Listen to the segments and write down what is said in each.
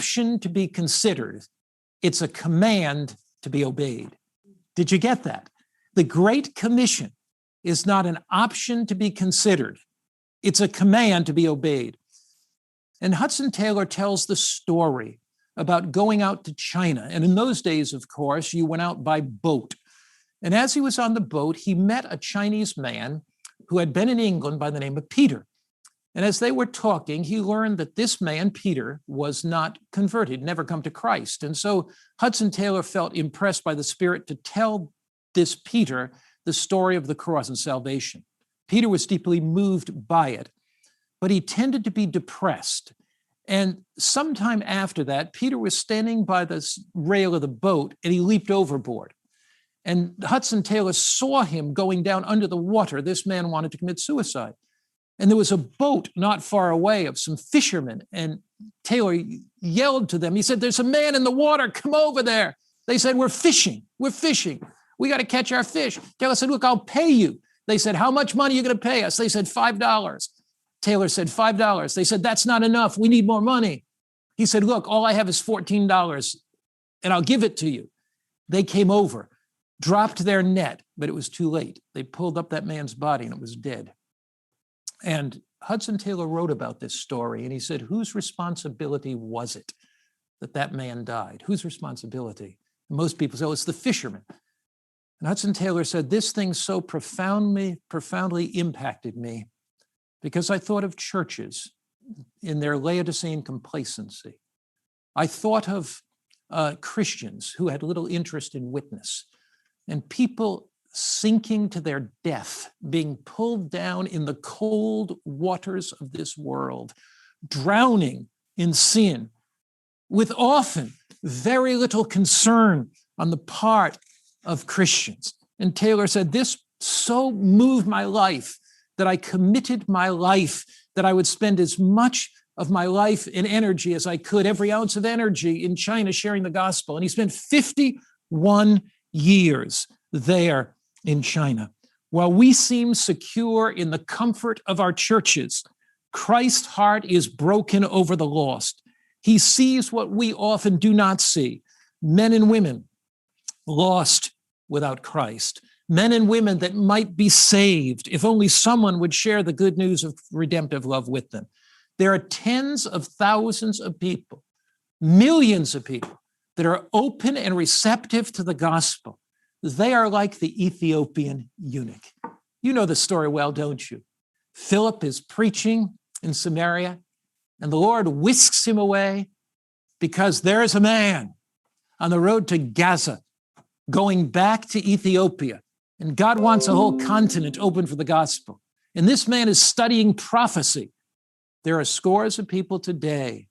option to be considered. It's a command to be obeyed. Did you get that? The Great Commission is not an option to be considered. It's a command to be obeyed. And Hudson Taylor tells the story about going out to China. And in those days, of course, you went out by boat. And as he was on the boat, he met a Chinese man who had been in England by the name of Peter. And as they were talking, he learned that this man, Peter, was not converted, never come to Christ. And so Hudson Taylor felt impressed by the Spirit to tell this Peter the story of the cross and salvation. Peter was deeply moved by it, but he tended to be depressed. And sometime after that, Peter was standing by the rail of the boat and he leaped overboard. And Hudson Taylor saw him going down under the water. This man wanted to commit suicide. And there was a boat not far away of some fishermen. And Taylor yelled to them. He said, "There's a man in the water. Come over there." They said, "We're fishing. We're fishing. We got to catch our fish." Taylor said, "Look, I'll pay you." They said, "How much money are you going to pay us?" They said, $5. Taylor said, $5. They said, "That's not enough. We need more money." He said, "Look, all I have is $14 and I'll give it to you." They came over, dropped their net, but it was too late. They pulled up that man's body and it was dead. And Hudson Taylor wrote about this story and he said, whose responsibility was it that that man died? Whose responsibility? And most people say, "Oh, it's the fisherman." And Hudson Taylor said, this thing so profoundly impacted me because I thought of churches in their Laodicean complacency. I thought of Christians who had little interest in witness and people sinking to their death, being pulled down in the cold waters of this world, drowning in sin, with often very little concern on the part of Christians. And Taylor said, this so moved my life that I committed my life, that I would spend as much of my life and energy as I could, every ounce of energy in China sharing the gospel. And he spent 51 years there in China. While we seem secure in the comfort of our churches, Christ's heart is broken over the lost. He sees what we often do not see. Men and women lost without Christ. Men and women that might be saved if only someone would share the good news of redemptive love with them. There are tens of thousands of people, millions of people that are open and receptive to the gospel. They are like the Ethiopian eunuch. You know the story well, don't you? Philip is preaching in Samaria, and the Lord whisks him away because there's a man on the road to Gaza going back to Ethiopia, and God wants a whole continent open for the gospel. And this man is studying prophecy. There are scores of people today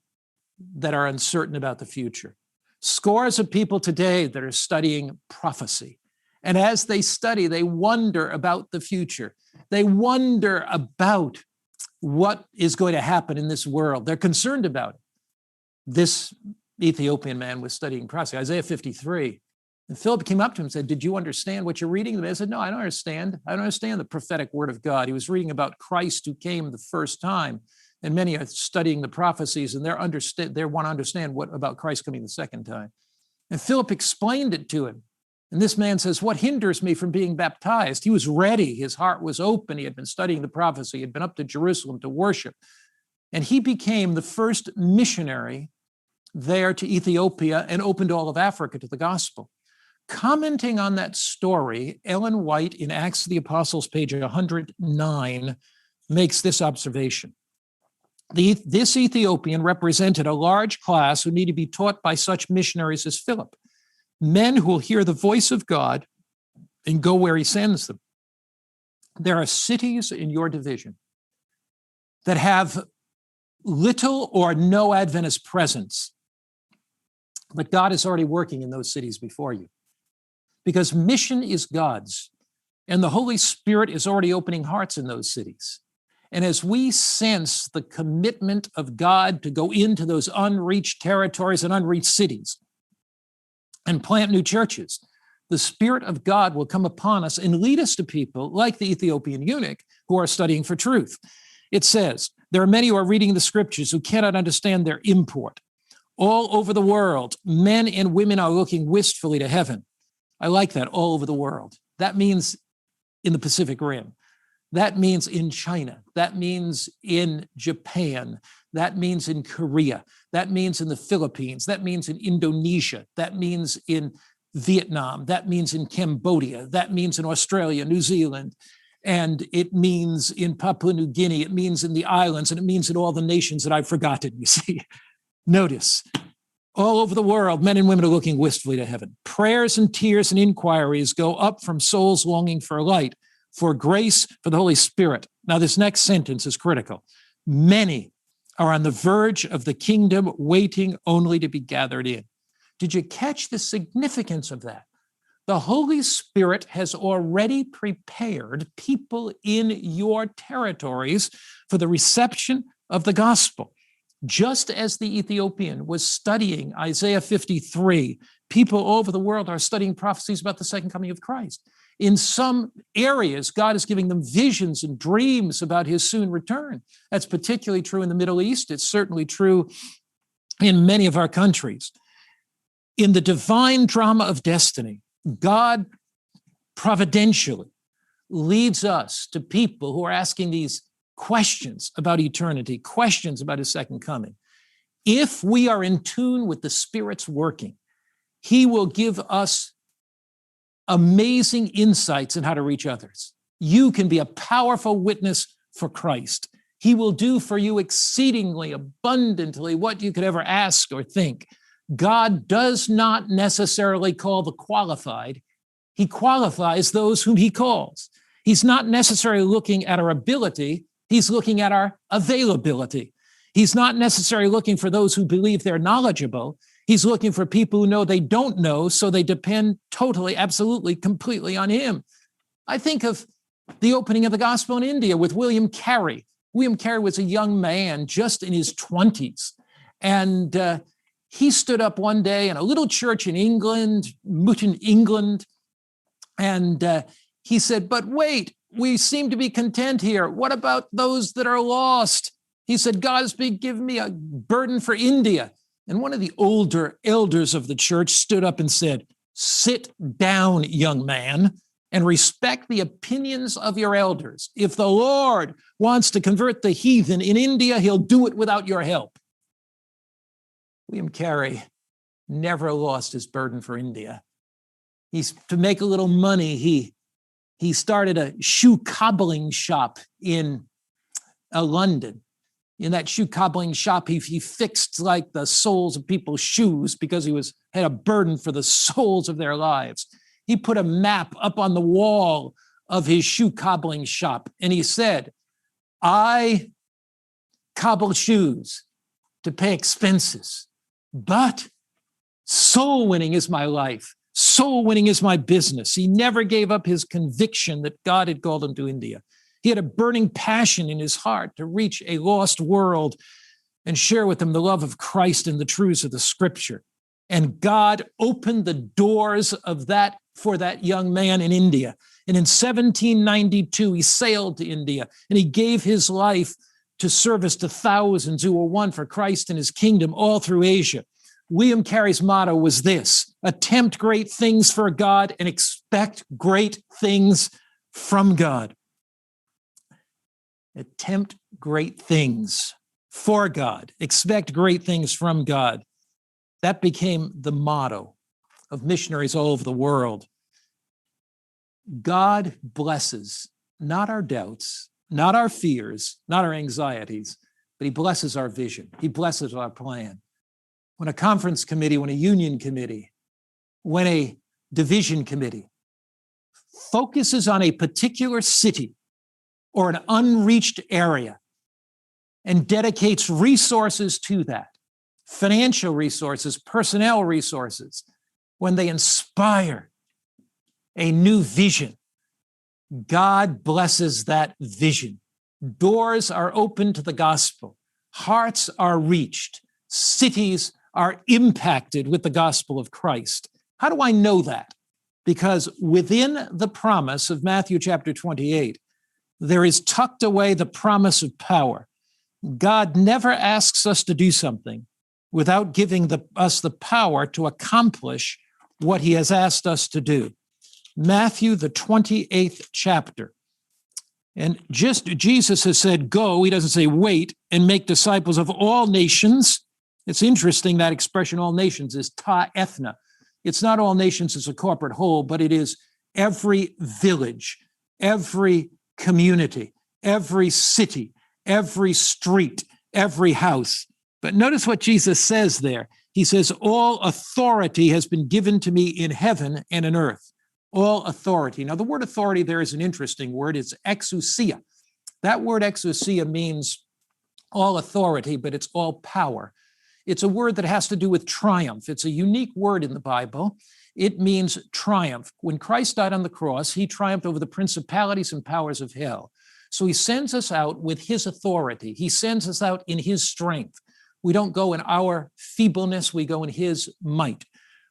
that are uncertain about the future. Scores of people today that are studying prophecy. And as they study, they wonder about the future. They wonder about what is going to happen in this world. They're concerned about it. This Ethiopian man was studying prophecy, Isaiah 53. And Philip came up to him and said, "Did you understand what you're reading?" The man said, "No, I don't understand. I don't understand the prophetic word of God." He was reading about Christ who came the first time. And many are studying the prophecies and they want to understand what about Christ coming the second time. And Philip explained it to him. And this man says, "What hinders me from being baptized?" He was ready. His heart was open. He had been studying the prophecy. He had been up to Jerusalem to worship. And he became the first missionary there to Ethiopia and opened all of Africa to the gospel. Commenting on that story, Ellen White in Acts of the Apostles, page 109, makes this observation. This Ethiopian represented a large class who need to be taught by such missionaries as Philip, men who will hear the voice of God and go where he sends them. There are cities in your division that have little or no Adventist presence, but God is already working in those cities before you. Because mission is God's, and the Holy Spirit is already opening hearts in those cities. And as we sense the commitment of God to go into those unreached territories and unreached cities and plant new churches, the Spirit of God will come upon us and lead us to people like the Ethiopian eunuch who are studying for truth. It says, there are many who are reading the scriptures who cannot understand their import. All over the world, men and women are looking wistfully to heaven. I like that, all over the world. That means in the Pacific Rim. That means in China. That means in Japan. That means in Korea. That means in the Philippines. That means in Indonesia. That means in Vietnam. That means in Cambodia. That means in Australia, New Zealand. And it means in Papua New Guinea. It means in the islands. And it means in all the nations that I've forgotten, you see. Notice, all over the world, men and women are looking wistfully to heaven. Prayers and tears and inquiries go up from souls longing for light, for grace, for the Holy Spirit. Now, this next sentence is critical. Many are on the verge of the kingdom, waiting only to be gathered in. Did you catch the significance of that? The Holy Spirit has already prepared people in your territories for the reception of the gospel. Just as the Ethiopian was studying Isaiah 53, people all over the world are studying prophecies about the second coming of Christ. In some areas, God is giving them visions and dreams about his soon return. That's particularly true in the Middle East. It's certainly true in many of our countries. In the divine drama of destiny, God providentially leads us to people who are asking these questions about eternity, questions about his second coming. If we are in tune with the Spirit's working, he will give us amazing insights on how to reach others. You can be a powerful witness for Christ. He will do for you exceedingly abundantly what you could ever ask or think. God does not necessarily call the qualified. He qualifies those whom he calls. He's not necessarily looking at our ability. He's looking at our availability. He's not necessarily looking for those who believe they're knowledgeable. He's looking for people who know they don't know, so they depend totally, absolutely, completely on him. I think of the opening of the gospel in India with William Carey. William Carey was a young man just in his 20s, and he stood up one day in a little church in England, Muton, England, and he said, "But wait, we seem to be content here. What about those that are lost?" He said, "God has given me a burden for India." And one of the older elders of the church stood up and said, "Sit down, young man, and respect the opinions of your elders. If the Lord wants to convert the heathen in India, he'll do it without your help." William Carey never lost his burden for India. To make a little money, he started a shoe cobbling shop in London. In that shoe cobbling shop, he fixed like the soles of people's shoes because he had a burden for the souls of their lives. He put a map up on the wall of his shoe cobbling shop, and he said, "I cobble shoes to pay expenses, but soul winning is my life. Soul winning is my business." He never gave up his conviction that God had called him to India. He had a burning passion in his heart to reach a lost world and share with them the love of Christ and the truths of the Scripture. And God opened the doors of that for that young man in India. And in 1792, he sailed to India, and he gave his life to service to thousands who were won for Christ and his kingdom all through Asia. William Carey's motto was this: attempt great things for God and expect great things from God. Attempt great things for God. Expect great things from God. That became the motto of missionaries all over the world. God blesses not our doubts, not our fears, not our anxieties, but he blesses our vision. He blesses our plan. When a conference committee, when a union committee, when a division committee focuses on a particular city or an unreached area and dedicates resources to that, financial resources, personnel resources, when they inspire a new vision, God blesses that vision. Doors are open to the gospel. Hearts are reached. Cities are impacted with the gospel of Christ. How do I know that? Because within the promise of Matthew chapter 28, there is tucked away the promise of power. God never asks us to do something without giving us the power to accomplish what he has asked us to do. Matthew, the 28th chapter. And just Jesus has said, go. He doesn't say wait and make disciples of all nations. It's interesting that expression, all nations, is ta ethna. It's not all nations as a corporate whole, but it is every village, every community, every city, every street, every house. But notice what Jesus says there. He says, all authority has been given to me in heaven and in earth. All authority. Now, the word authority there is an interesting word. It's exousia. That word exousia means all authority, but it's all power. It's a word that has to do with triumph. It's a unique word in the Bible. It means triumph. When Christ died on the cross, he triumphed over the principalities and powers of hell. So he sends us out with his authority. He sends us out in his strength. We don't go in our feebleness, we go in his might.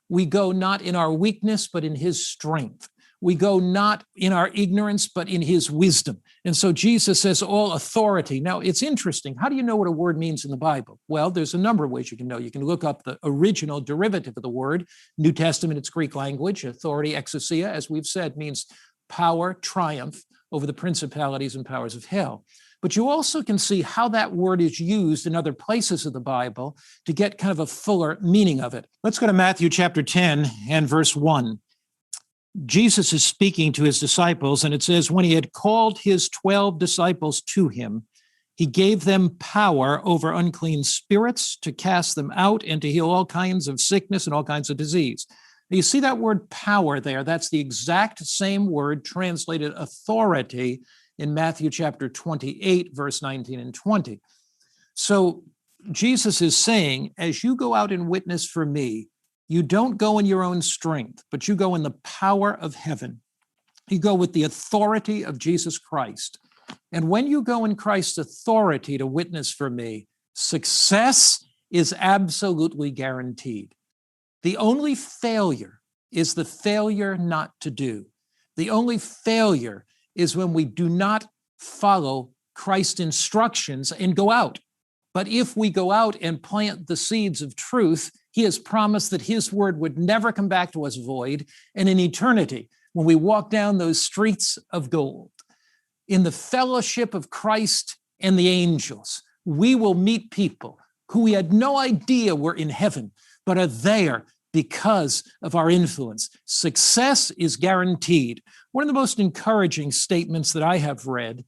We go not in our weakness, but in his strength. We go not in our ignorance, but in his wisdom. And so Jesus says all authority. Now, it's interesting. How do you know what a word means in the Bible? Well, there's a number of ways you can know. You can look up the original derivative of the word. New Testament, it's Greek language. Authority, exousia, as we've said, means power, triumph over the principalities and powers of hell. But you also can see how that word is used in other places of the Bible to get kind of a fuller meaning of it. Let's go to Matthew chapter 10 and verse 1. Jesus is speaking to his disciples, and it says, when he had called his 12 disciples to him, he gave them power over unclean spirits to cast them out and to heal all kinds of sickness and all kinds of disease. Now, you see that word power there? That's the exact same word translated authority in Matthew chapter 28, verse 19 and 20. So Jesus is saying, as you go out and witness for me, you don't go in your own strength, but you go in the power of heaven. You go with the authority of Jesus Christ. And when you go in Christ's authority to witness for me, success is absolutely guaranteed. The only failure is the failure not to do. The only failure is when we do not follow Christ's instructions and go out. But if we go out and plant the seeds of truth, he has promised that his word would never come back to us void. And in eternity, when we walk down those streets of gold, in the fellowship of Christ and the angels, we will meet people who we had no idea were in heaven, but are there because of our influence. Success is guaranteed. One of the most encouraging statements that I have read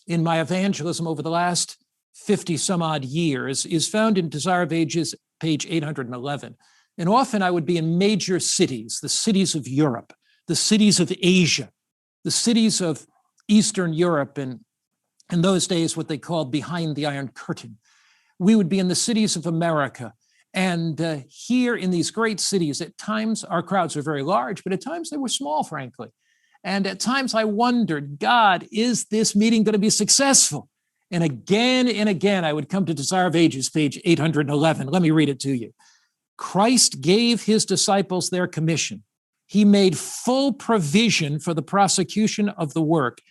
in my evangelism over the last 50 some odd years is found in Desire of Ages, page 811. And often I would be in major cities, the cities of Europe, the cities of Asia, the cities of Eastern Europe, and in those days, what they called behind the Iron Curtain. We would be in the cities of America. And here in these great cities, at times our crowds were very large, but at times they were small, frankly. And at times I wondered, God, is this meeting going to be successful? And again, I would come to Desire of Ages, page 811. Let me read it to you. Christ gave his disciples their commission. He made full provision for the prosecution of the work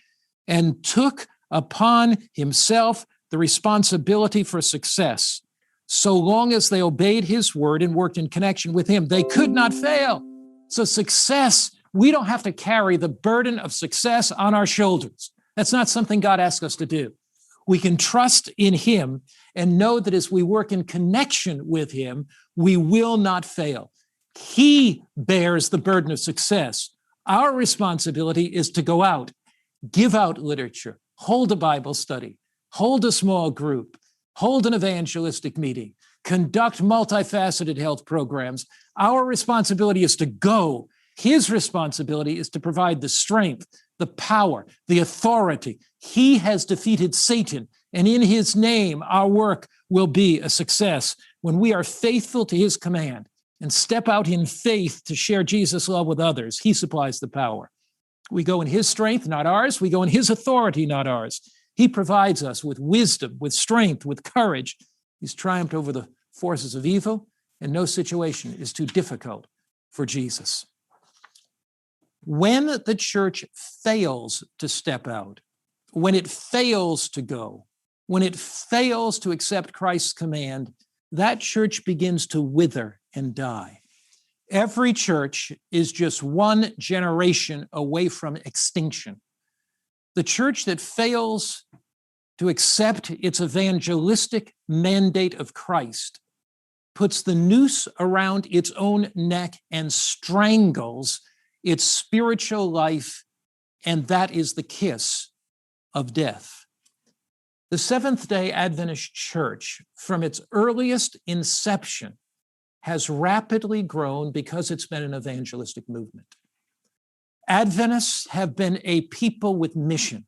and took upon himself the responsibility for success. So long as they obeyed his word and worked in connection with him, they could not fail. So success, we don't have to carry the burden of success on our shoulders. That's not something God asks us to do. We can trust in him and know that as we work in connection with him, we will not fail. He bears the burden of success. Our responsibility is to go out, give out literature, hold a Bible study, hold a small group, hold an evangelistic meeting, conduct multifaceted health programs. Our responsibility is to go. His responsibility is to provide the strength, the power, the authority. He has defeated Satan, and in his name, our work will be a success. When we are faithful to his command and step out in faith to share Jesus' love with others, he supplies the power. We go in his strength, not ours. We go in his authority, not ours. He provides us with wisdom, with strength, with courage. He's triumphed over the forces of evil, and no situation is too difficult for Jesus. When the church fails to step out, when it fails to go, when it fails to accept Christ's command, that church begins to wither and die. Every church is just one generation away from extinction. The church that fails to accept its evangelistic mandate of Christ puts the noose around its own neck and strangles its spiritual life, and that is the kiss of death. The Seventh-day Adventist Church, from its earliest inception, has rapidly grown because it's been an evangelistic movement. Adventists have been a people with mission.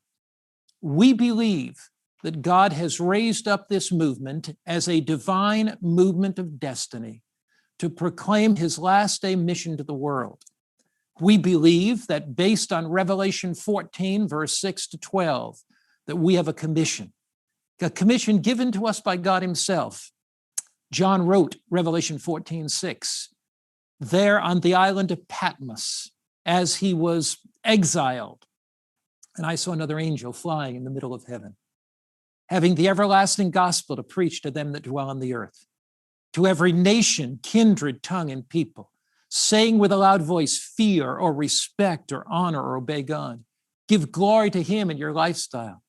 We believe that God has raised up this movement as a divine movement of destiny to proclaim his last day mission to the world. We believe that based on Revelation 14, verse 6 to 12, that we have a commission given to us by God himself. John wrote Revelation 14:6, there on the island of Patmos, as he was exiled, and I saw another angel flying in the middle of heaven, having the everlasting gospel to preach to them that dwell on the earth, to every nation, kindred, tongue, and people, saying with a loud voice, fear or respect or honor or obey God. Give glory to him in your lifestyle,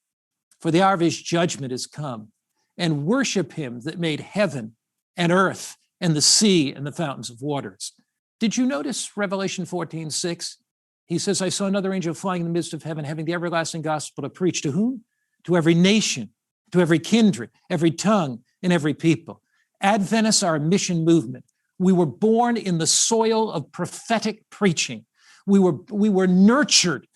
for the hour of his judgment is come, and worship him that made heaven and earth and the sea and the fountains of waters. Did you notice Revelation 14:6? He says, I saw another angel flying in the midst of heaven, having the everlasting gospel to preach to whom? To every nation, to every kindred, every tongue, and every people. Adventists are a mission movement. We were born in the soil of prophetic preaching. We were nurtured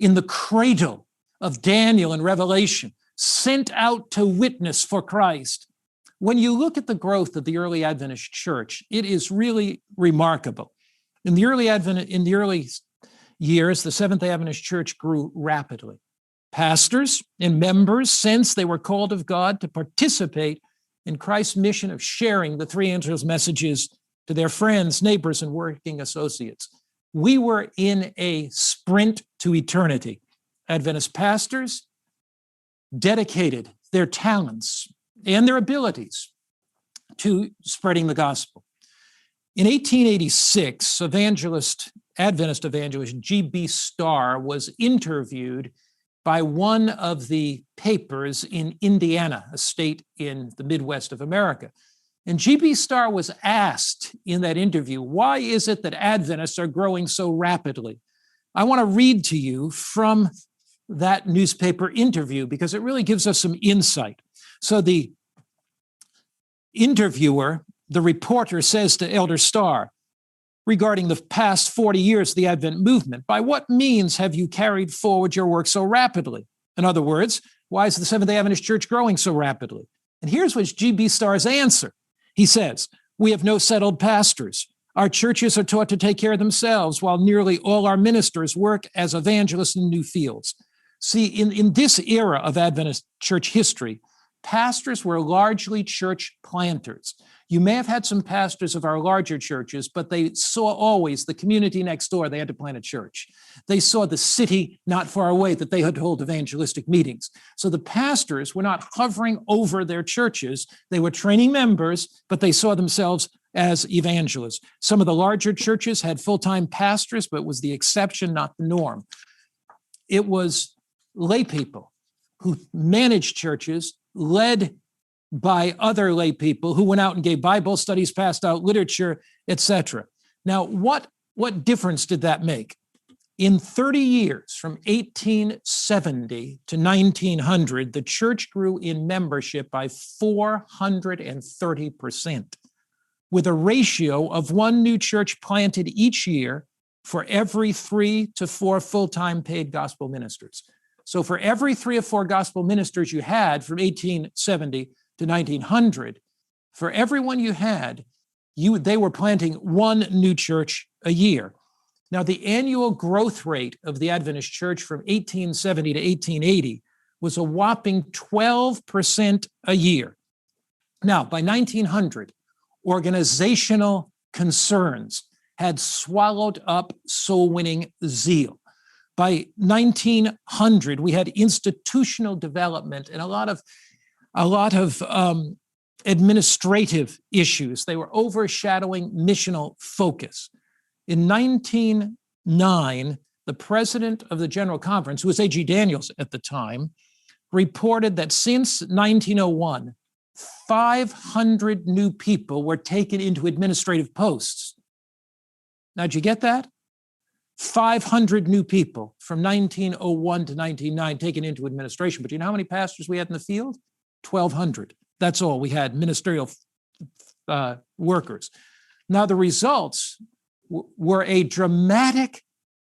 in the cradle of Daniel and Revelation, sent out to witness for Christ. When you look at the growth of the early Adventist church, it is really remarkable. In the early years, the Seventh-day Adventist church grew rapidly. Pastors and members sensed they were called of God to participate in Christ's mission of sharing the three angels' messages to their friends, neighbors, and working associates. We were in a sprint to eternity. Adventist pastors dedicated their talents and their abilities to spreading the gospel. In 1886, Adventist evangelist G.B. Starr was interviewed by one of the papers in Indiana, a state in the Midwest of America. And G.B. Starr was asked in that interview, why is it that Adventists are growing so rapidly? I want to read to you from that newspaper interview because it really gives us some insight. So the interviewer, the reporter, says to Elder Starr, regarding the past 40 years of the Advent movement, by what means have you carried forward your work so rapidly? In other words, why is the Seventh-day Adventist Church growing so rapidly? And here's what's G.B. Starr's answer. He says, we have no settled pastors. Our churches are taught to take care of themselves, while nearly all our ministers work as evangelists in new fields. See, in this era of Adventist church history, pastors were largely church planters. You may have had some pastors of our larger churches, but they saw always the community next door, they had to plant a church. They saw the city not far away that they had to hold evangelistic meetings. So the pastors were not hovering over their churches. They were training members, but they saw themselves as evangelists. Some of the larger churches had full-time pastors, but it was the exception, not the norm. It was lay people who managed churches, led by other lay people who went out and gave Bible studies, passed out literature, etc. Now, what difference did that make? In 30 years, from 1870 to 1900, the church grew in membership by 430%, with a ratio of one new church planted each year for every 3 to 4 full-time paid gospel ministers. So for every 3 or 4 gospel ministers you had from 1870 to 1900, for everyone you had, they were planting one new church a year. Now, the annual growth rate of the Adventist church from 1870 to 1880 was a whopping 12% a year. Now, by 1900, organizational concerns had swallowed up soul-winning zeal. By 1900, we had institutional development and a lot of administrative issues. They were overshadowing missional focus. In 1909, the president of the General Conference, who was A.G. Daniels at the time, reported that since 1901, 500 new people were taken into administrative posts. Now, did you get that? 500 new people from 1901 to 1909 taken into administration. But do you know how many pastors we had in the field? 1,200. That's all we had, ministerial workers. Now, the results were a dramatic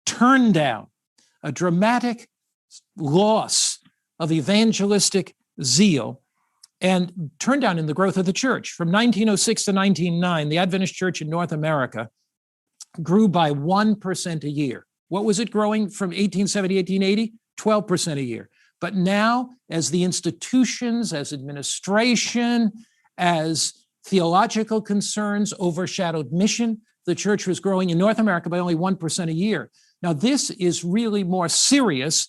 turndown, a dramatic loss of evangelistic zeal, and turndown in the growth of the church. From 1906 to 1909, the Adventist church in North America grew by 1% a year. What was it growing from 1870, 1880? 12% a year. But now, as the institutions, as administration, as theological concerns overshadowed mission, the church was growing in North America by only 1% a year. Now, this is really more serious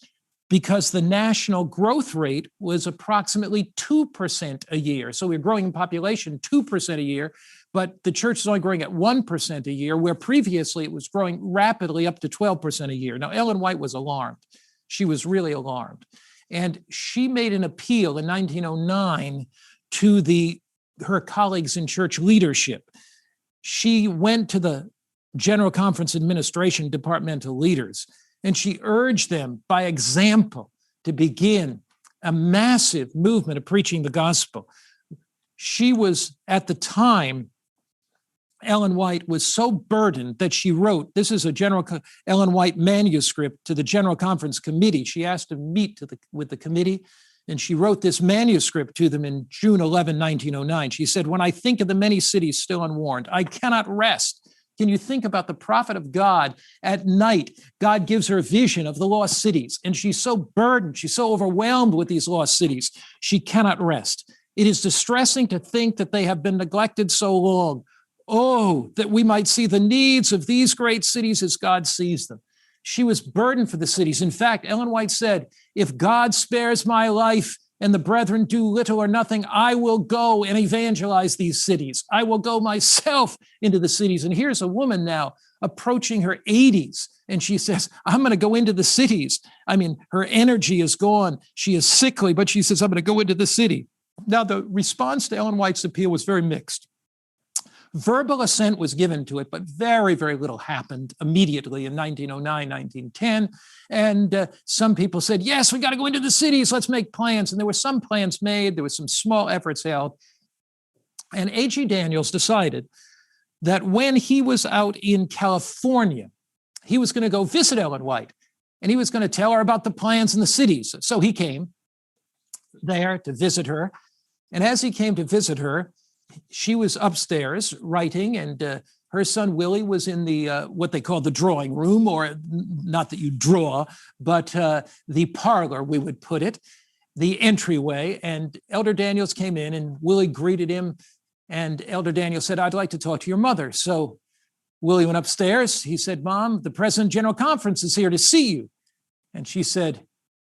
because the national growth rate was approximately 2% a year. So we're growing in population 2% a year, but the church is only growing at 1% a year, where previously it was growing rapidly up to 12% a year. Now, Ellen White was alarmed. She was really alarmed. And she made an appeal in 1909 to her colleagues in church leadership. She went to the General Conference administration departmental leaders, and she urged them by example to begin a massive movement of preaching the gospel. She was, at the time, Ellen White was so burdened that she wrote, this is a Ellen White manuscript to the General Conference Committee. She asked to meet with the committee, and she wrote this manuscript to them in June 11, 1909. She said, "When I think of the many cities still unwarned, I cannot rest. Can you think about the prophet of God? At night, God gives her a vision of the lost cities, and she's so burdened, she's so overwhelmed with these lost cities, she cannot rest. It is distressing to think that they have been neglected so long. Oh, that we might see the needs of these great cities as God sees them." She was burdened for the cities. In fact, Ellen White said, "If God spares my life and the brethren do little or nothing, I will go and evangelize these cities. I will go myself into the cities." And here's a woman now approaching her 80s, and she says, "I'm going to go into the cities." I mean, her energy is gone. She is sickly, but she says, "I'm going to go into the city." Now, the response to Ellen White's appeal was very mixed. Verbal assent was given to it, but very, very little happened immediately in 1909, 1910. And some people said, "Yes, we got to go into the cities. Let's make plans." And there were some plans made. There were some small efforts held. And A.G. Daniels decided that when he was out in California, he was going to go visit Ellen White, and he was going to tell her about the plans in the cities. So he came there to visit her. And as he came to visit her, she was upstairs writing, and her son Willie was in the what they call the drawing room, or not that you draw, but the parlor, we would put it, the entryway. And Elder Daniels came in, and Willie greeted him, and Elder Daniels said, "I'd like to talk to your mother." So Willie went upstairs. He said, "Mom, the President General Conference is here to see you." And she said,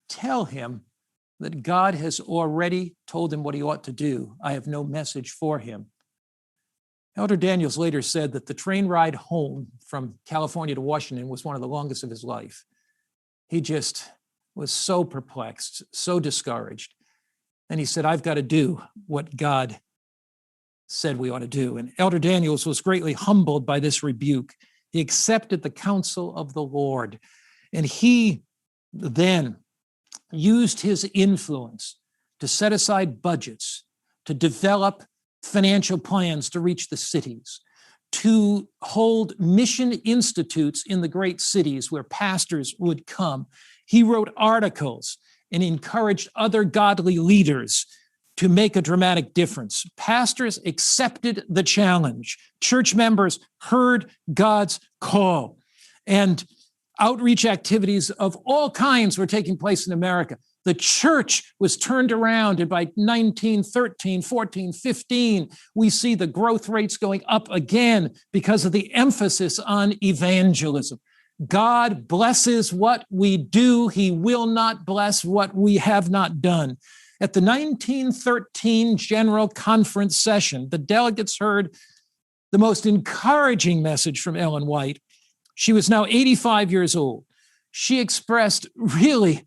"Tell him that God has already told him what he ought to do. I have no message for him." Elder Daniels later said that the train ride home from California to Washington was one of the longest of his life. He just was so perplexed, so discouraged. And he said, "I've got to do what God said we ought to do." And Elder Daniels was greatly humbled by this rebuke. He accepted the counsel of the Lord, and he then used his influence to set aside budgets, to develop financial plans to reach the cities, to hold mission institutes in the great cities where pastors would come. He wrote articles and encouraged other godly leaders to make a dramatic difference. Pastors accepted the challenge. Church members heard God's call. And outreach activities of all kinds were taking place in America. The church was turned around, and by 1913, 14, 15, we see the growth rates going up again because of the emphasis on evangelism. God blesses what we do. He will not bless what we have not done. At the 1913 General Conference session, the delegates heard the most encouraging message from Ellen White. She was now 85 years old. She expressed really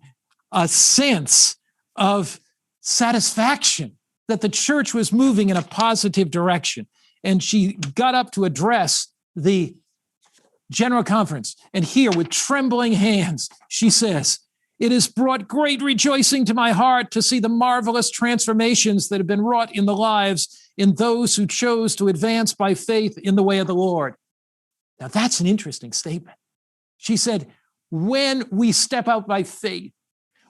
a sense of satisfaction that the church was moving in a positive direction. And she got up to address the General Conference. And here, with trembling hands, she says, "It has brought great rejoicing to my heart to see the marvelous transformations that have been wrought in the lives in those who chose to advance by faith in the way of the Lord." Now, that's an interesting statement. She said, when we step out by faith,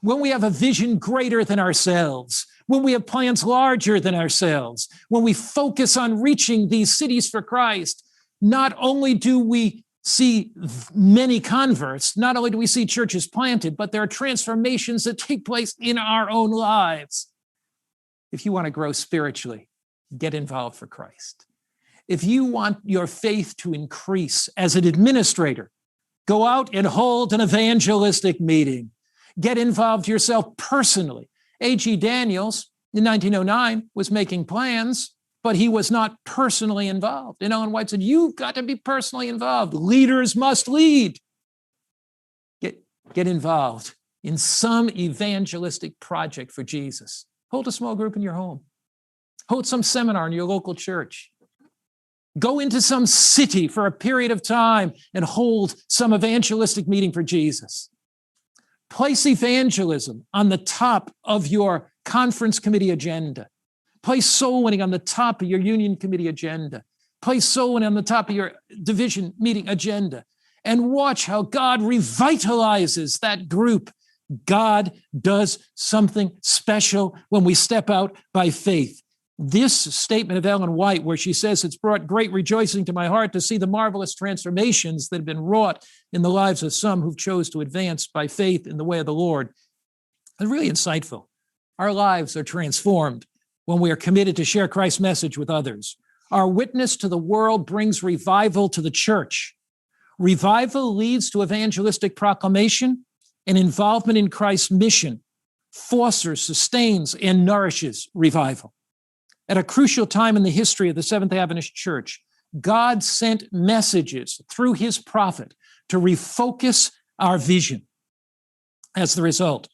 when we have a vision greater than ourselves, when we have plans larger than ourselves, when we focus on reaching these cities for Christ, not only do we see many converts, not only do we see churches planted, but there are transformations that take place in our own lives. If you want to grow spiritually, get involved for Christ. If you want your faith to increase as an administrator, go out and hold an evangelistic meeting. Get involved yourself personally. A.G. Daniels in 1909 was making plans, but he was not personally involved. And Ellen White said, you've got to be personally involved. Leaders must lead. Get involved in some evangelistic project for Jesus. Hold a small group in your home. Hold some seminar in your local church. Go into some city for a period of time and hold some evangelistic meeting for Jesus. Place evangelism on the top of your conference committee agenda. Place soul winning on the top of your union committee agenda. Place soul winning on the top of your division meeting agenda. And watch how God revitalizes that group. God does something special when we step out by faith. This statement of Ellen White, where she says, it's brought great rejoicing to my heart to see the marvelous transformations that have been wrought in the lives of some who chose to advance by faith in the way of the Lord, is really insightful. Our lives are transformed when we are committed to share Christ's message with others. Our witness to the world brings revival to the church. Revival leads to evangelistic proclamation, and involvement in Christ's mission fosters, sustains, and nourishes revival. At a crucial time in the history of the Seventh Adventist Church, God sent messages through his prophet to refocus our vision. As the result,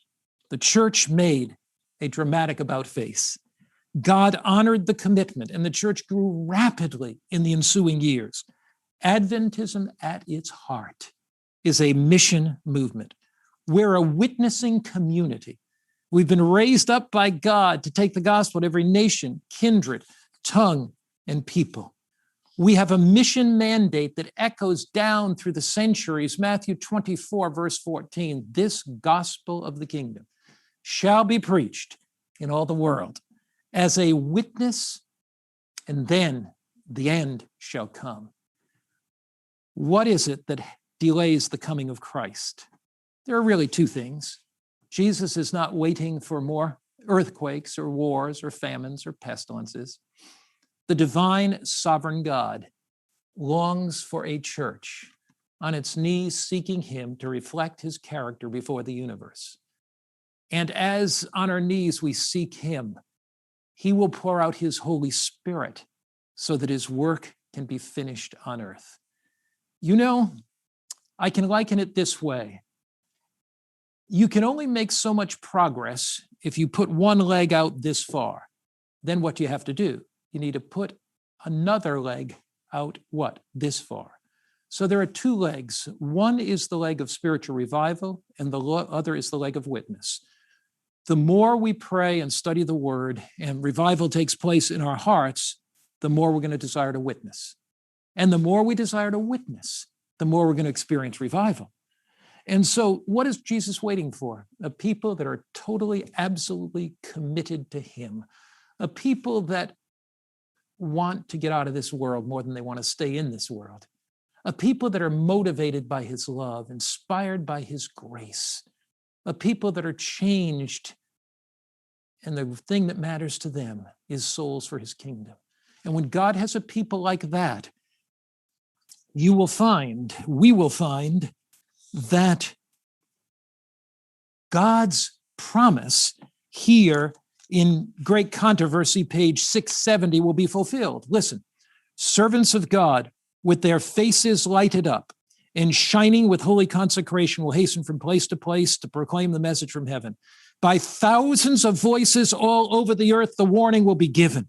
the church made a dramatic about-face. God honored the commitment, and the church grew rapidly in the ensuing years. Adventism at its heart is a mission movement. We're a witnessing community. We've been raised up by God to take the gospel to every nation, kindred, tongue, and people. We have a mission mandate that echoes down through the centuries. Matthew 24, verse 14, this gospel of the kingdom shall be preached in all the world as a witness, and then the end shall come. What is it that delays the coming of Christ? There are really two things. Jesus is not waiting for more earthquakes or wars or famines or pestilences. The divine sovereign God longs for a church on its knees seeking him to reflect his character before the universe. And as on our knees we seek him, he will pour out his Holy Spirit so that his work can be finished on earth. You know, I can liken it this way. You can only make so much progress if you put one leg out this far. Then what do you have to do? You need to put another leg out what? This far. So there are two legs. One is the leg of spiritual revival, and the other is the leg of witness. The more we pray and study the word and revival takes place in our hearts, the more we're going to desire to witness. And the more we desire to witness, the more we're going to experience revival. And so what is Jesus waiting for? A people that are totally, absolutely committed to him. A people that want to get out of this world more than they want to stay in this world. A people that are motivated by his love, inspired by his grace. A people that are changed, and the thing that matters to them is souls for his kingdom. And when God has a people like that, we will find that God's promise here in Great Controversy, page 670, will be fulfilled. Listen, servants of God with their faces lighted up and shining with holy consecration will hasten from place to place to proclaim the message from heaven. By thousands of voices all over the earth, the warning will be given.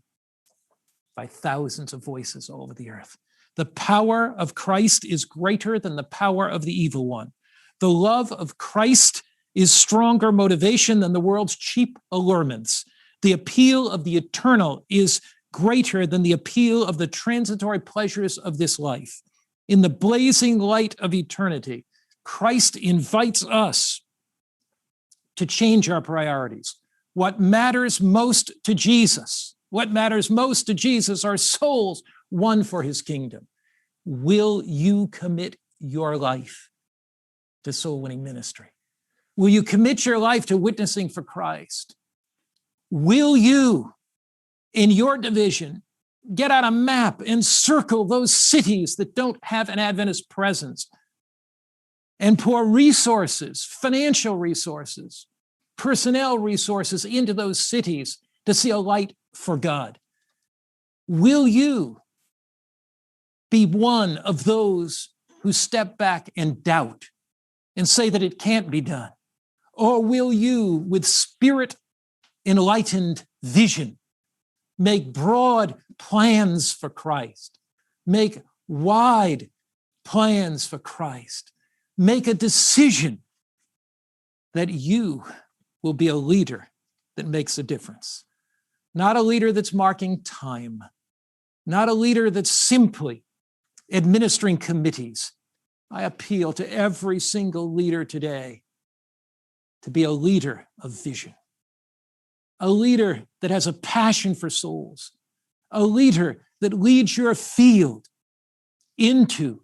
By thousands of voices all over the earth. The power of Christ is greater than the power of the evil one. The love of Christ is stronger motivation than the world's cheap allurements. The appeal of the eternal is greater than the appeal of the transitory pleasures of this life. In the blazing light of eternity, Christ invites us to change our priorities. What matters most to Jesus? What matters most to Jesus are souls won for his kingdom. Will you commit your life to soul winning ministry? Will you commit your life to witnessing for Christ? Will you, in your division, get out a map and circle those cities that don't have an Adventist presence and pour resources, financial resources, personnel resources into those cities to see a light for God? Will you be one of those who step back and doubt and say that it can't be done? Or will you, with spirit-enlightened vision, make broad plans for Christ, make wide plans for Christ, make a decision that you will be a leader that makes a difference? Not a leader that's marking time, not a leader that's simply administering committees. I appeal to every single leader today to be a leader of vision, a leader that has a passion for souls, a leader that leads your field into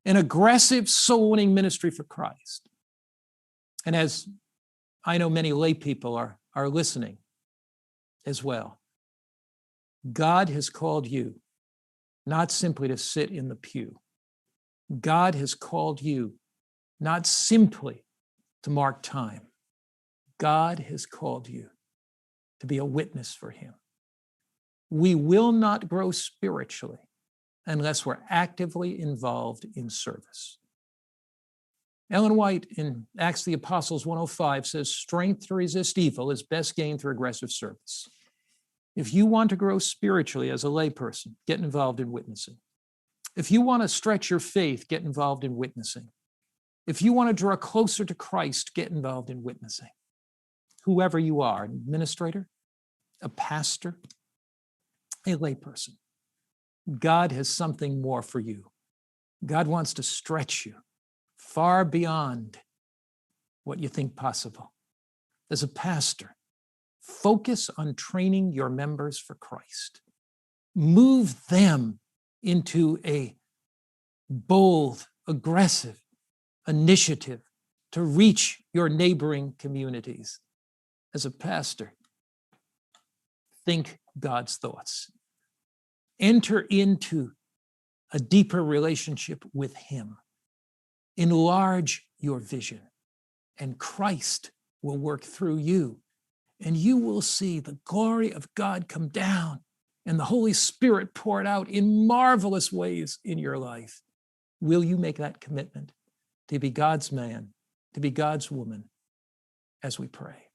an aggressive soul-winning ministry for Christ. And as I know many lay people are listening as well, God has called you not simply to sit in the pew. God has called you not simply to mark time. God has called you to be a witness for him. We will not grow spiritually unless we're actively involved in service. Ellen White in Acts of the Apostles 105 says, strength to resist evil is best gained through aggressive service. If you want to grow spiritually as a layperson, get involved in witnessing. If you want to stretch your faith, get involved in witnessing. If you want to draw closer to Christ, get involved in witnessing. Whoever you are, an administrator, a pastor, a layperson, God has something more for you. God wants to stretch you far beyond what you think possible. As a pastor, focus on training your members for Christ. Move them into a bold, aggressive initiative to reach your neighboring communities. As a pastor, think God's thoughts. Enter into a deeper relationship with him. Enlarge your vision, and Christ will work through you, and you will see the glory of God come down and the Holy Spirit poured out in marvelous ways in your life. Will you make that commitment to be God's man, to be God's woman, as we pray?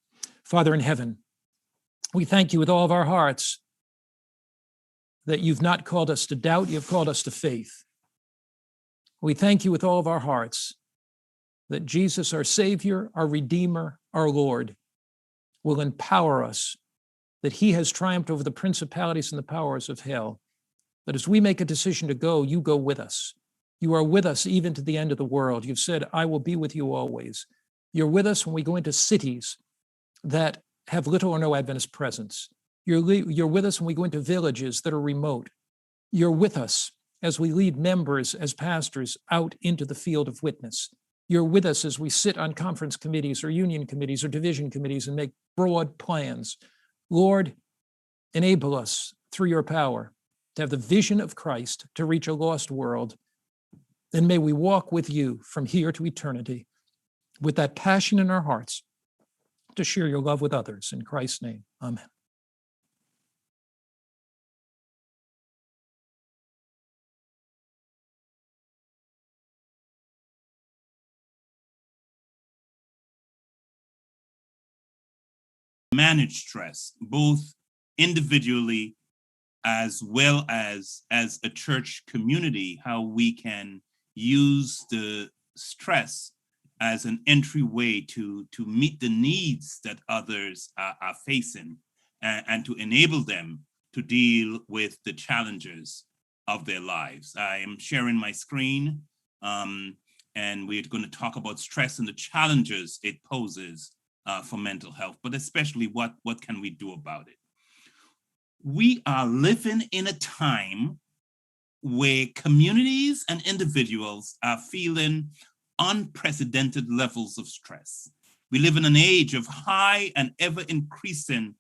Father in heaven, we thank you with all of our hearts that you've not called us to doubt, you've called us to faith. We thank you with all of our hearts that Jesus, our Savior, our Redeemer, our Lord, will empower us, that he has triumphed over the principalities and the powers of hell. That as we make a decision to go, you go with us. You are with us even to the end of the world. You've said, I will be with you always. You're with us when we go into cities that have little or no Adventist presence. You're with us when we go into villages that are remote. You're with us as we lead members as pastors out into the field of witness. You're with us as we sit on conference committees or union committees or division committees and make broad plans. Lord, enable us through your power to have the vision of Christ to reach a lost world. And may we walk with you from here to eternity with that passion in our hearts to share your love with others. In Christ's name, amen. manage stress, both individually as well as a church community, how we can use the stress as an entryway to meet the needs that others are facing, and to enable them to deal with the challenges of their lives. I am sharing my screen, and we're going to talk about stress and the challenges it poses for mental health, but especially what can we do about it. We are living in a time where communities and individuals are feeling unprecedented levels of stress. We live in an age of high and ever increasing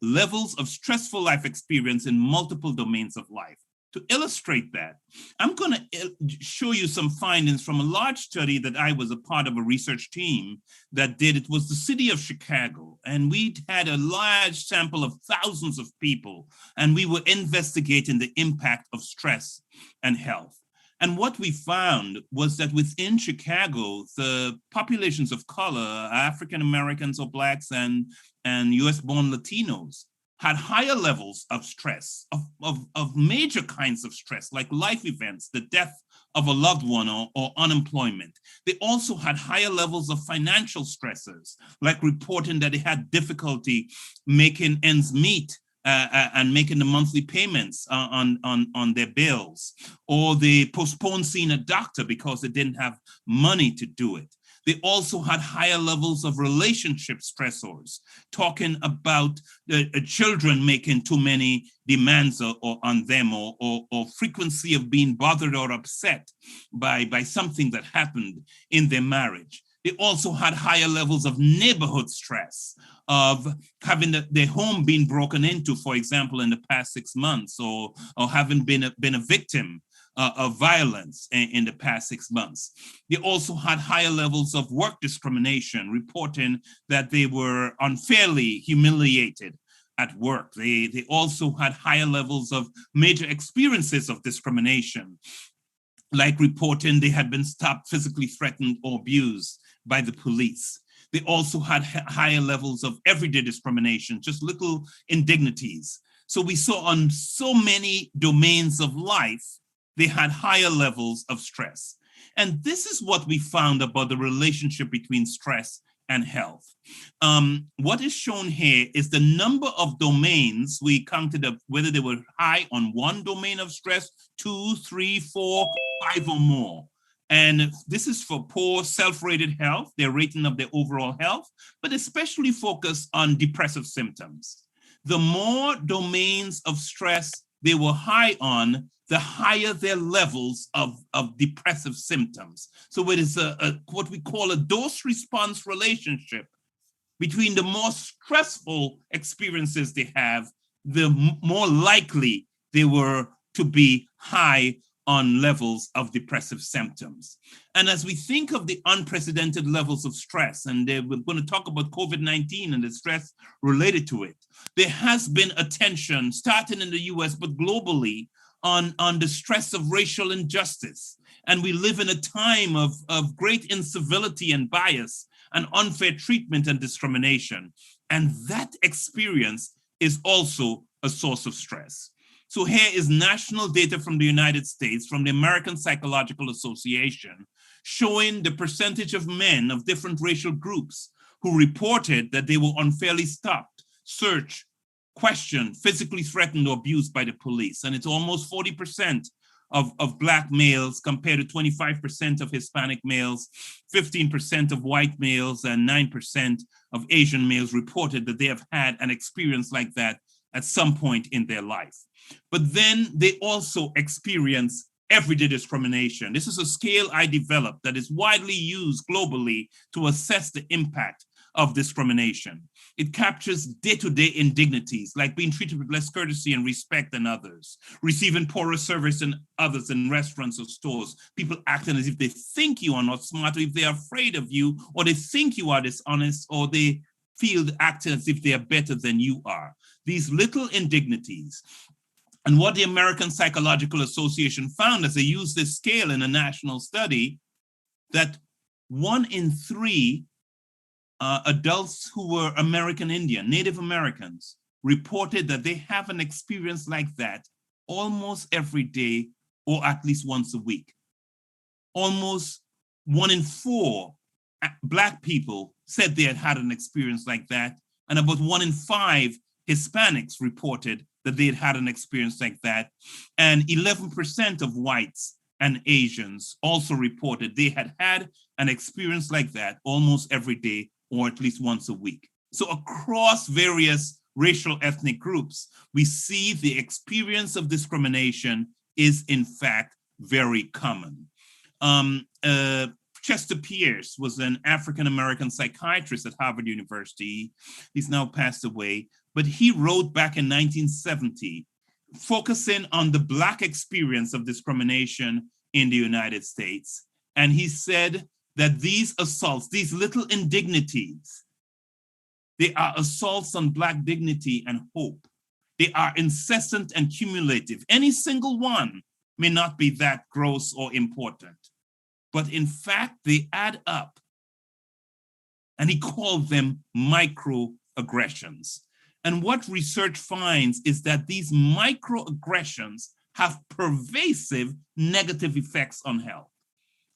levels of stressful life experience in multiple domains of life. To illustrate that, I'm going to show you some findings from a large study that I was a part of a research team that did. It was the city of Chicago, and we had a large sample of thousands of people, and we were investigating the impact of stress and health. And what we found was that within Chicago, the populations of color, African Americans or Blacks and US-born Latinos, had higher levels of stress, of major kinds of stress, like life events, the death of a loved one, or unemployment. They also had higher levels of financial stressors, like reporting that they had difficulty making ends meet and making the monthly payments on their bills, or they postponed seeing a doctor because they didn't have money to do it. They also had higher levels of relationship stressors, talking about children making too many demands on them, or frequency of being bothered or upset by something that happened in their marriage. They also had higher levels of neighborhood stress, of having their home being broken into, for example, in the past 6 months, or having been a victim of violence in the past 6 months. They also had higher levels of work discrimination, reporting that they were unfairly humiliated at work. They also had higher levels of major experiences of discrimination, like reporting they had been stopped, physically threatened, or abused by the police. They also had higher levels of everyday discrimination, just little indignities. So we saw on so many domains of life, they had higher levels of stress. And this is what we found about the relationship between stress and health. What is shown here is the number of domains we counted up, whether they were high on one domain of stress, 2, 3, 4, 5 or more. And this is for poor self-rated health, their rating of their overall health, but especially focused on depressive symptoms. The more domains of stress they were high on, the higher their levels of depressive symptoms. So it is what we call a dose-response relationship between the more stressful experiences they have, the more likely they were to be high on levels of depressive symptoms. And as we think of the unprecedented levels of stress, and we're going to talk about COVID-19 and the stress related to it, there has been attention, starting in the US, but globally, on the stress of racial injustice. And we live in a time of great incivility and bias and unfair treatment and discrimination. And that experience is also a source of stress. So here is national data from the United States, from the American Psychological Association, showing the percentage of men of different racial groups who reported that they were unfairly stopped, searched, questioned, physically threatened, or abused by the police. And it's almost 40% of Black males compared to 25% of Hispanic males, 15% of white males, and 9% of Asian males reported that they have had an experience like that at some point in their life. But then they also experience everyday discrimination. This is a scale I developed that is widely used globally to assess the impact of discrimination. It captures day-to-day indignities, like being treated with less courtesy and respect than others, receiving poorer service than others in restaurants or stores, people acting as if they think you are not smart, or if they are afraid of you, or they think you are dishonest, or they feel acting as if they are better than you are. These little indignities. And what the American Psychological Association found as they used this scale in a national study, that 1 in 3 adults who were American Indian, Native Americans, reported that they have an experience like that almost every day or at least once a week. Almost 1 in 4 Black people said they had had an experience like that, and about 1 in 5 Hispanics reported that they had had an experience like that, and 11% of whites and Asians also reported they had had an experience like that almost every day or at least once a week. So across various racial ethnic groups, we see the experience of discrimination is in fact very common. Chester Pierce was an African-American psychiatrist at Harvard University. He's now passed away, but he wrote back in 1970, focusing on the Black experience of discrimination in the United States. And he said that these assaults, these little indignities, they are assaults on Black dignity and hope. They are incessant and cumulative. Any single one may not be that gross or important, but in fact, they add up. And he called them microaggressions. And what research finds is that these microaggressions have pervasive negative effects on health.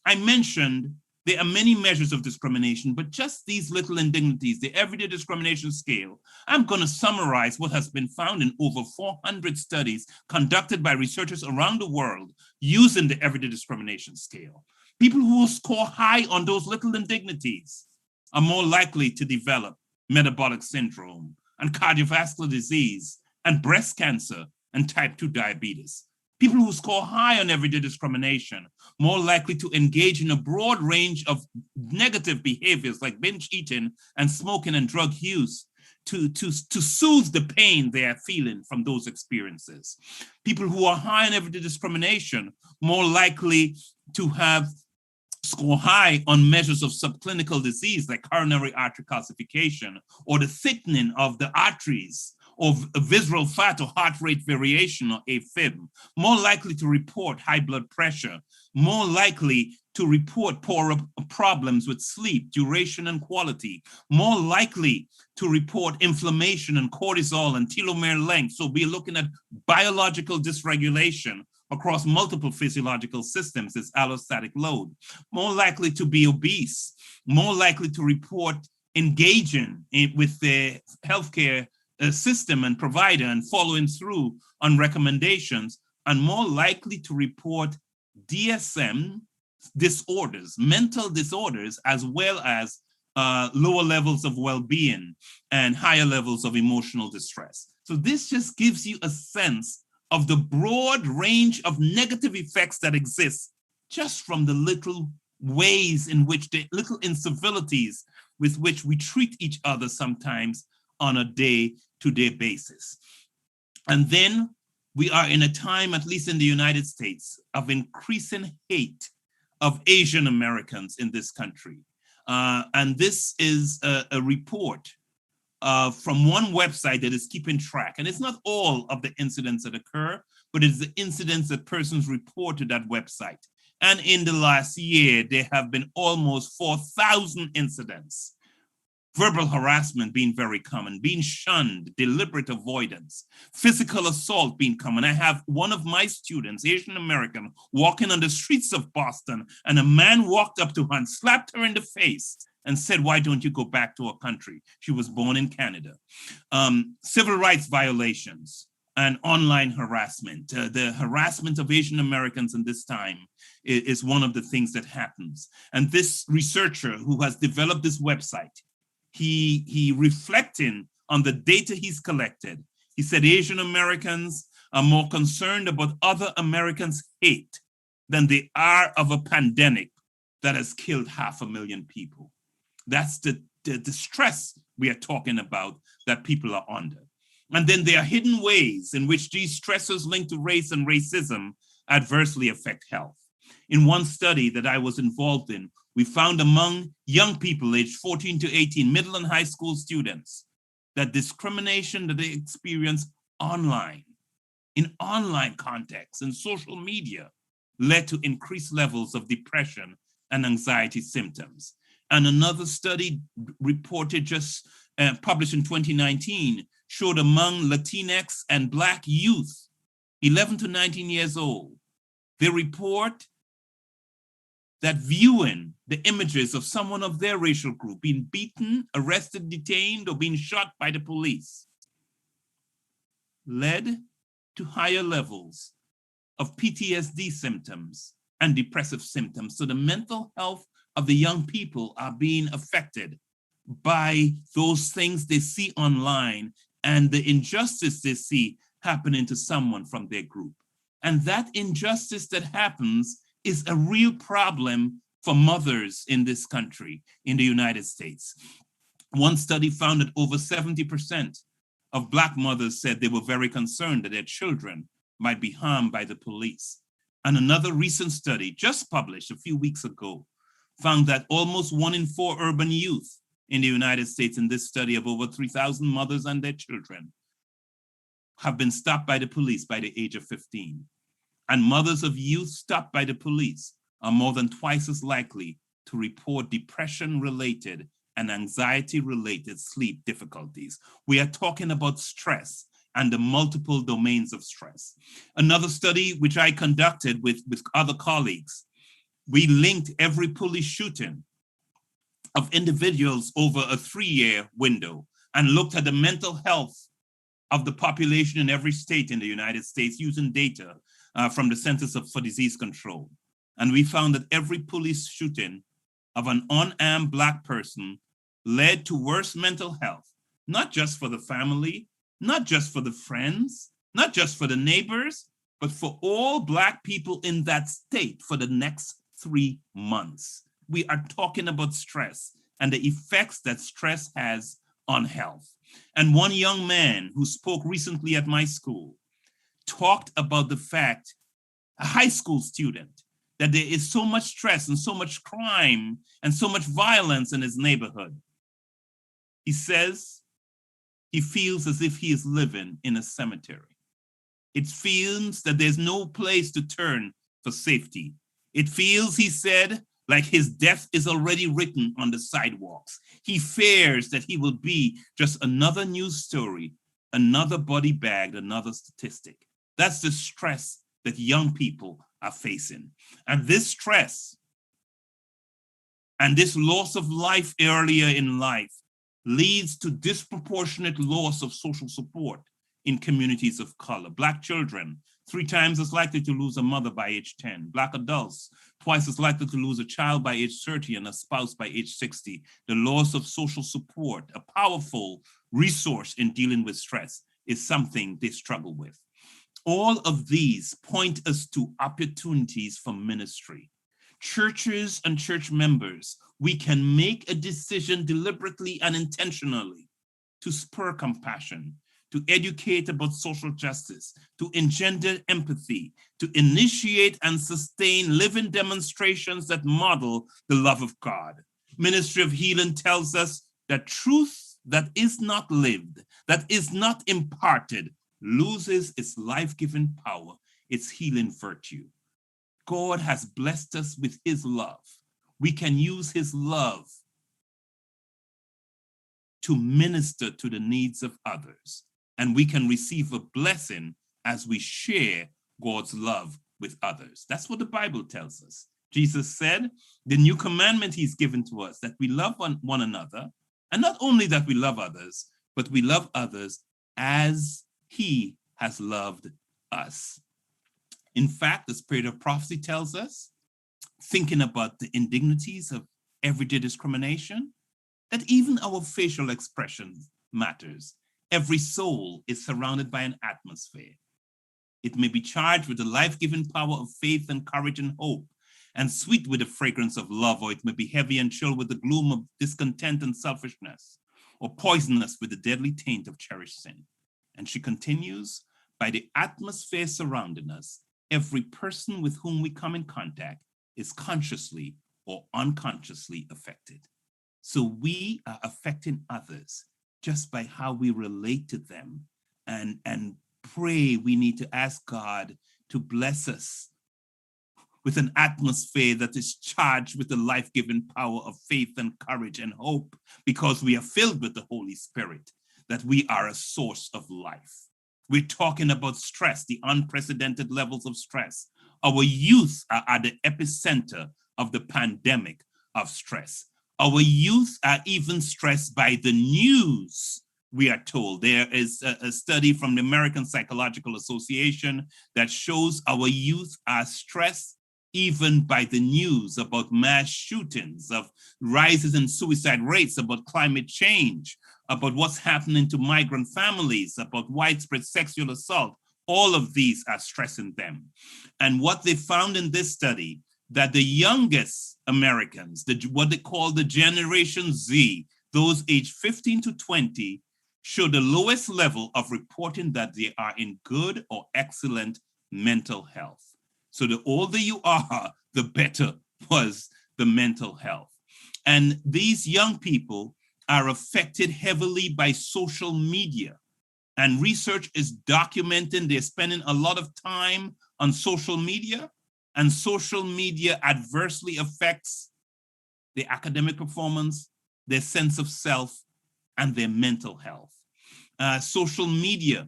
I mentioned there are many measures of discrimination, but just these little indignities, the everyday discrimination scale, I'm going to summarize what has been found in over 400 studies conducted by researchers around the world using the everyday discrimination scale. People who score high on those little indignities are more likely to develop metabolic syndrome and cardiovascular disease and breast cancer and type 2 diabetes. People who score high on everyday discrimination, more likely to engage in a broad range of negative behaviors like binge eating and smoking and drug use to soothe the pain they are feeling from those experiences. People who are high on everyday discrimination, more likely to score high on measures of subclinical disease like coronary artery calcification or the thickening of the arteries, or visceral fat or heart rate variation or AFib, more likely to report high blood pressure, more likely to report poor problems with sleep, duration and quality, more likely to report inflammation and cortisol and telomere length. So we're looking at biological dysregulation across multiple physiological systems, is allostatic load, more likely to be obese, more likely to report engaging with the healthcare system and provider and following through on recommendations, and more likely to report DSM disorders, mental disorders, as well as lower levels of well-being and higher levels of emotional distress. So this just gives you a sense of the broad range of negative effects that exist just from the little ways in which the little incivilities with which we treat each other sometimes on a day-to-day basis. And then we are in a time, at least in the United States, of increasing hate of Asian Americans in this country. And this is a report from one website that is keeping track. And it's not all of the incidents that occur, but it's the incidents that persons report to that website. And in the last year, there have been almost 4,000 incidents. Verbal harassment being very common, being shunned, deliberate avoidance, physical assault being common. I have one of my students, Asian American, walking on the streets of Boston, and a man walked up to her and slapped her in the face and said, "Why don't you go back to our country?" She was born in Canada. Civil rights violations and online harassment. The harassment of Asian Americans in this time is one of the things that happens. And this researcher who has developed this website, he reflecting on the data he's collected, he said Asian Americans are more concerned about other Americans' hate than they are of a pandemic that has killed 500,000 people. That's the stress we are talking about that people are under. And then there are hidden ways in which these stressors linked to race and racism adversely affect health. In one study that I was involved in, we found among young people aged 14 to 18, middle and high school students, that discrimination that they experience online, in online contexts and social media, led to increased levels of depression and anxiety symptoms. And another study reported just published in 2019 showed among Latinx and Black youth, 11 to 19 years old, they report that viewing the images of someone of their racial group being beaten, arrested, detained, or being shot by the police led to higher levels of PTSD symptoms and depressive symptoms. So the mental health of the young people are being affected by those things they see online and the injustice they see happening to someone from their group. And that injustice that happens is a real problem for mothers in this country, in the United States. One study found that over 70% of Black mothers said they were very concerned that their children might be harmed by the police. And another recent study, just published a few weeks ago, found that almost 1 in 4 urban youth in the United States, in this study of over 3,000 mothers and their children, have been stopped by the police by the age of 15. And mothers of youth stopped by the police are more than twice as likely to report depression-related and anxiety-related sleep difficulties. We are talking about stress and the multiple domains of stress. Another study which I conducted with other colleagues, we linked every police shooting of individuals over a 3-year window and looked at the mental health of the population in every state in the United States using data from the Centers for Disease Control. And we found that every police shooting of an unarmed Black person led to worse mental health, not just for the family, not just for the friends, not just for the neighbors, but for all Black people in that state for the next 3 months. We are talking about stress and the effects that stress has on health. And one young man who spoke recently at my school talked about the fact, a high school student, that there is so much stress and so much crime and so much violence in his neighborhood. He says he feels as if he is living in a cemetery. It feels that there's no place to turn for safety. It feels, he said, like his death is already written on the sidewalks. He fears that he will be just another news story, another body bagged, another statistic. That's the stress that young people are facing. And this stress and this loss of life earlier in life leads to disproportionate loss of social support in communities of color. Black children, 3 times as likely to lose a mother by age 10. Black adults, twice as likely to lose a child by age 30 and a spouse by age 60. The loss of social support, a powerful resource in dealing with stress, is something they struggle with. All of these point us to opportunities for ministry. Churches and church members, we can make a decision deliberately and intentionally to spur compassion, to educate about social justice, to engender empathy, to initiate and sustain living demonstrations that model the love of God. Ministry of Healing tells us that truth that is not lived, that is not imparted, loses its life-giving power, its healing virtue. God has blessed us with his love. We can use his love to minister to the needs of others. And we can receive a blessing as we share God's love with others. That's what the Bible tells us. Jesus said, the new commandment he's given to us, that we love one another, and not only that we love others, but we love others as he has loved us. In fact, the spirit of prophecy tells us, thinking about the indignities of everyday discrimination, that even our facial expressions matters. Every soul is surrounded by an atmosphere. It may be charged with the life-giving power of faith and courage and hope, and sweet with the fragrance of love, or it may be heavy and chill with the gloom of discontent and selfishness, or poisonous with the deadly taint of cherished sin. And she continues, by the atmosphere surrounding us, every person with whom we come in contact is consciously or unconsciously affected. So we are affecting others just by how we relate to them, and pray. We need to ask God to bless us with an atmosphere that is charged with the life-giving power of faith and courage and hope, because we are filled with the Holy Spirit, that we are a source of life. We're talking about stress, the unprecedented levels of stress. Our youth are at the epicenter of the pandemic of stress. Our youth are even stressed by the news, we are told. There is a study from the American Psychological Association that shows our youth are stressed even by the news about mass shootings, of rises in suicide rates, about climate change, about what's happening to migrant families, about widespread sexual assault. All of these are stressing them. And what they found in this study, that the youngest Americans, what they call the Generation Z, those aged 15 to 20, show the lowest level of reporting that they are in good or excellent mental health. So the older you are, the better was the mental health. And these young people are affected heavily by social media. And research is documenting they're spending a lot of time on social media, and social media adversely affects their academic performance, their sense of self, and their mental health. Social media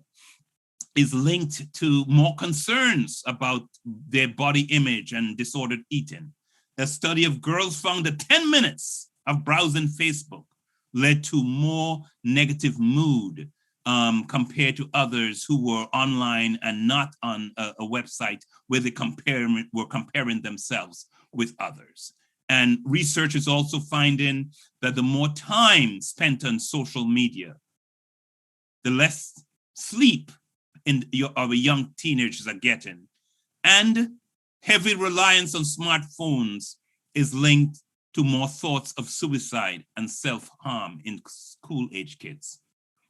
is linked to more concerns about their body image and disordered eating. A study of girls found that 10 minutes of browsing Facebook led to more negative mood compared to others who were online and not on a website where they were comparing themselves with others. And research is also finding that the more time spent on social media, the less sleep our young teenagers are getting. And heavy reliance on smartphones is linked to more thoughts of suicide and self-harm in school-age kids.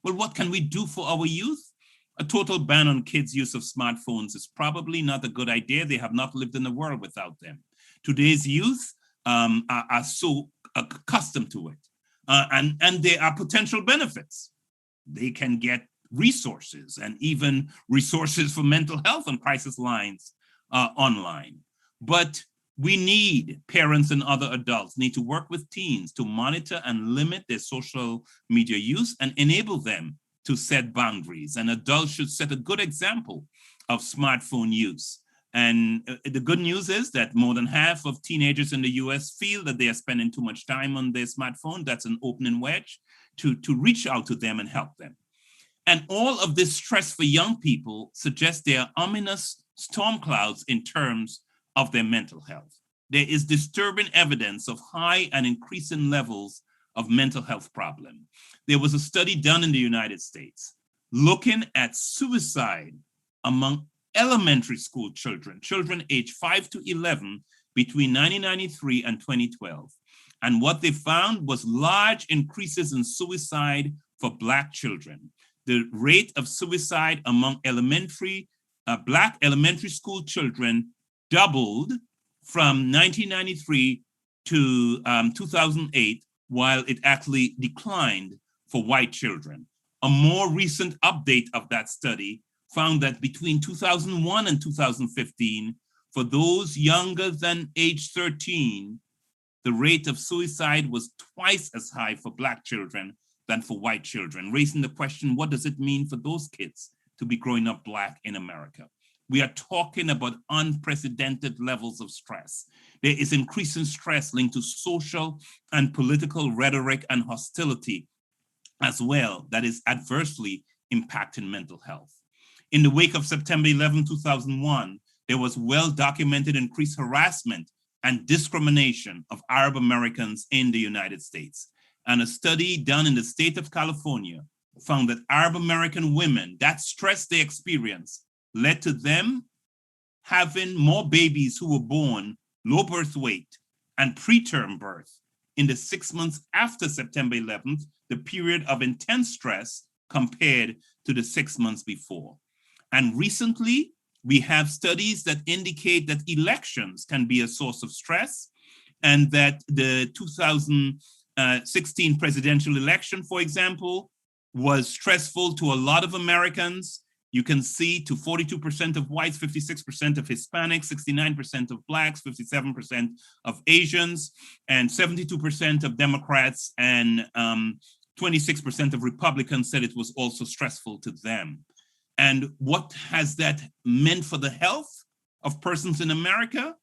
Well, what can we do for our youth? A total ban on kids' use of smartphones is probably not a good idea. They have not lived in the world without them. Today's youth are so accustomed to it. And there are potential benefits. They can get resources, and even resources for mental health and crisis lines online. But we need, parents and other adults need to work with teens to monitor and limit their social media use and enable them to set boundaries. And adults should set a good example of smartphone use. And the good news is that more than half of teenagers in the US feel that they are spending too much time on their smartphone. That's an opening wedge to reach out to them and help them. And all of this stress for young people suggests there are ominous storm clouds in terms of their mental health. There is disturbing evidence of high and increasing levels of mental health problem. There was a study done in the United States looking at suicide among elementary school children aged 5 to 11 between 1993 and 2012. And what they found was large increases in suicide for Black children. The rate of suicide among Black elementary school children doubled from 1993 to 2008, while it actually declined for white children. A more recent update of that study found that between 2001 and 2015, for those younger than age 13, the rate of suicide was twice as high for Black children than for white children, raising the question, what does it mean for those kids to be growing up Black in America? We are talking about unprecedented levels of stress. There is increasing stress linked to social and political rhetoric and hostility as well that is adversely impacting mental health. In the wake of September 11, 2001, there was well-documented increased harassment and discrimination of Arab Americans in the United States. And a study done in the state of California found that Arab American women, that stress they experienced led to them having more babies who were born low birth weight and preterm birth in the 6 months after September 11th, the period of intense stress compared to the 6 months before. And recently, we have studies that indicate that elections can be a source of stress, and that the 2016 presidential election, for example, was stressful to a lot of Americans. you can see to 42% of whites, 56% of Hispanics, 69% of blacks, 57% of Asians, and 72% of Democrats and 26% of Republicans said it was also stressful to them. And what has that meant for the health of persons in America?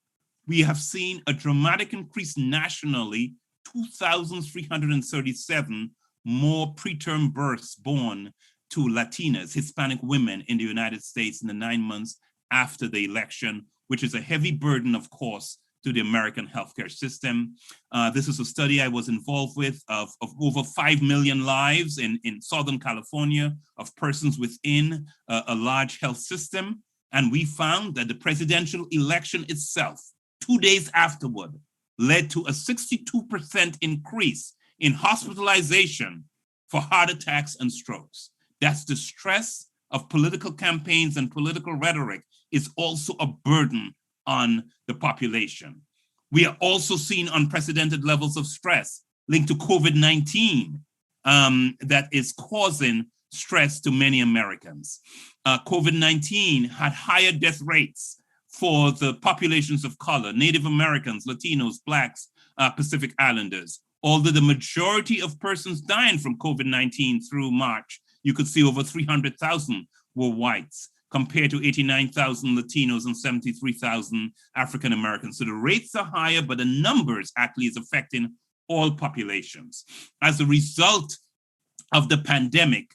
We have seen a dramatic increase nationally, 2,337 more preterm births born to Latinas, Hispanic women in the United States in the 9 months after the election, which is a heavy burden, of course, to the American healthcare system. This is a study I was involved with of over 5 million lives in Southern California of persons within a large health system. And we found that the presidential election itself, 2 days afterward, led to a 62% increase in hospitalization for heart attacks and strokes. That's the stress of political campaigns and political rhetoric is also a burden on the population. We are also seeing unprecedented levels of stress linked to COVID-19 that is causing stress to many Americans. COVID-19 had higher death rates for the populations of color, Native Americans, Latinos, Blacks, Pacific Islanders. Although the majority of persons dying from COVID-19 through March, you could see over 300,000 were whites, compared to 89,000 Latinos and 73,000 African Americans. So the rates are higher, but the numbers actually is affecting all populations. As a result of the pandemic,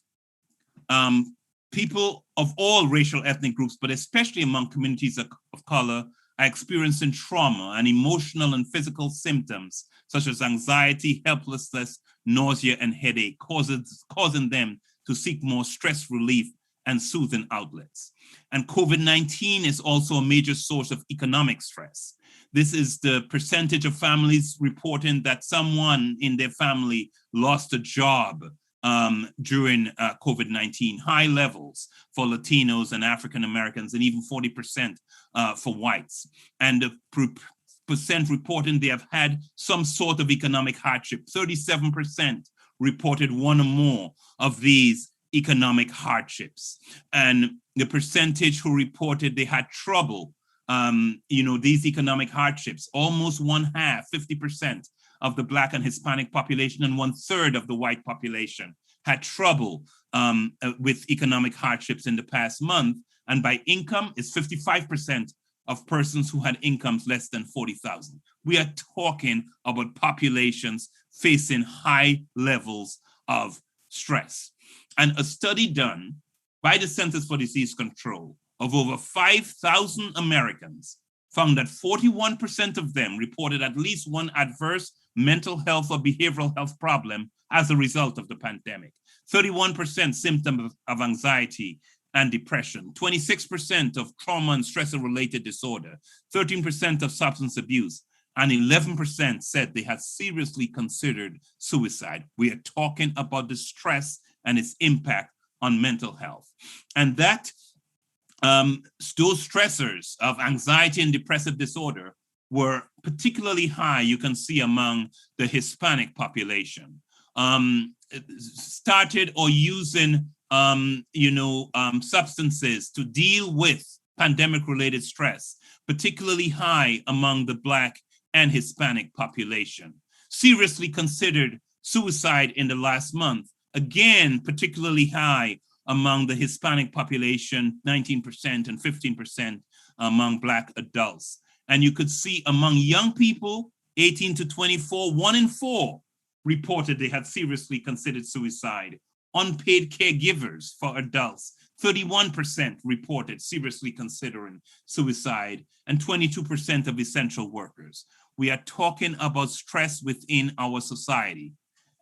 people of all racial ethnic groups, but especially among communities of color, are experiencing trauma and emotional and physical symptoms, such as anxiety, helplessness, nausea, and headache, causing them to seek more stress relief and soothing outlets. And COVID-19 is also a major source of economic stress. This is the percentage of families reporting that someone in their family lost a job during COVID-19, high levels for Latinos and African Americans, and even 40% for whites. And the percent reporting they have had some sort of economic hardship. 37% reported one or more of these economic hardships. And the percentage who reported they had trouble, these economic hardships, almost 1/2, 50% of the Black and Hispanic population and 1/3 of the white population had trouble with economic hardships in the past month. And by income, it's 55% of persons who had incomes less than 40,000. We are talking about populations facing high levels of stress. And a study done by the Centers for Disease Control of over 5,000 Americans found that 41% of them reported at least one adverse mental health or behavioral health problem as a result of the pandemic. 31% symptoms of anxiety and depression, 26% of trauma and stressor-related disorder, 13% of substance abuse, and 11% said they had seriously considered suicide. We are talking about the stress and its impact on mental health. And that those stressors of anxiety and depressive disorder were particularly high, you can see, among the Hispanic population. Started or using substances to deal with pandemic-related stress, particularly high among the Black and Hispanic population. Seriously considered suicide in the last month, again, particularly high among the Hispanic population, 19% and 15% among Black adults. And you could see among young people, 18 to 24, 1 in 4 reported they had seriously considered suicide. Unpaid caregivers for adults, 31% reported seriously considering suicide, and 22% of essential workers. We are talking about stress within our society.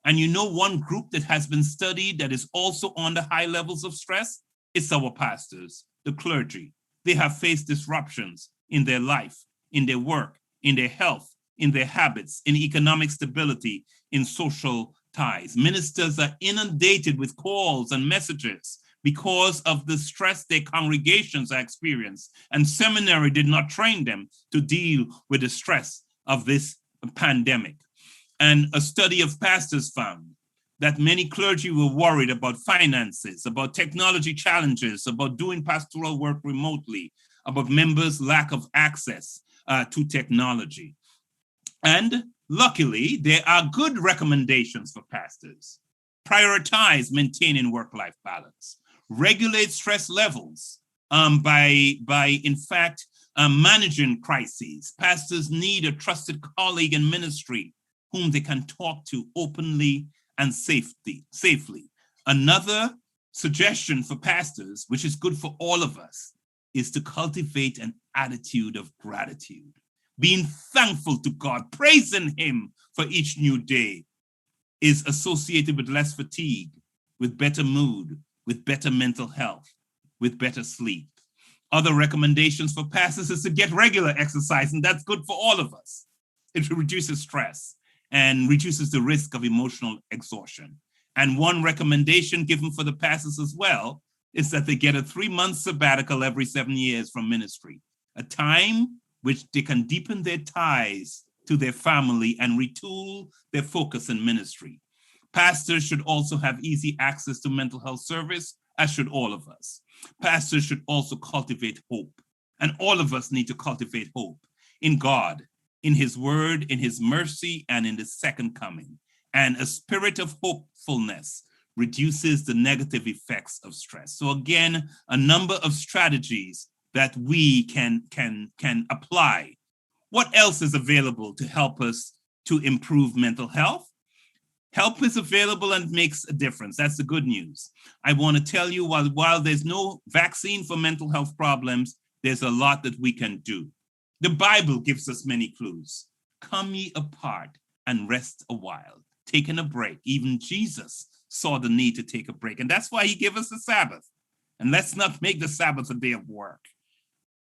And one group that has been studied that is also under high levels of stress? It's our pastors, the clergy. They have faced disruptions in their life, in their work, in their health, in their habits, in economic stability, in social ties. Ministers are inundated with calls and messages because of the stress their congregations are experiencing, and seminary did not train them to deal with the stress of this pandemic. And a study of pastors found that many clergy were worried about finances, about technology challenges, about doing pastoral work remotely, about members' lack of access to technology. And luckily, there are good recommendations for pastors. Prioritize maintaining work-life balance. Regulate stress levels by in fact, managing crises. Pastors need a trusted colleague in ministry whom they can talk to openly and safely. Another suggestion for pastors, which is good for all of us, is to cultivate an attitude of gratitude, being thankful to God, praising him for each new day is associated with less fatigue, with better mood, with better mental health, with better sleep. Other recommendations for pastors is to get regular exercise, and that's good for all of us. It reduces stress and reduces the risk of emotional exhaustion. And one recommendation given for the pastors as well is that they get a 3-month sabbatical every 7 years from ministry, a time which they can deepen their ties to their family and retool their focus in ministry. Pastors should also have easy access to mental health service, as should all of us. Pastors should also cultivate hope, and all of us need to cultivate hope in God, in his word, in his mercy, and in the second coming. And a spirit of hopefulness reduces the negative effects of stress. So again, a number of strategies that we can apply. What else is available to help us to improve mental health? Help is available and makes a difference. That's the good news. I want to tell you, while there's no vaccine for mental health problems, there's a lot that we can do. The Bible gives us many clues. Come ye apart and rest a while, taking a break. Even Jesus saw the need to take a break, and that's why he gave us the Sabbath. And let's not make the Sabbath a day of work.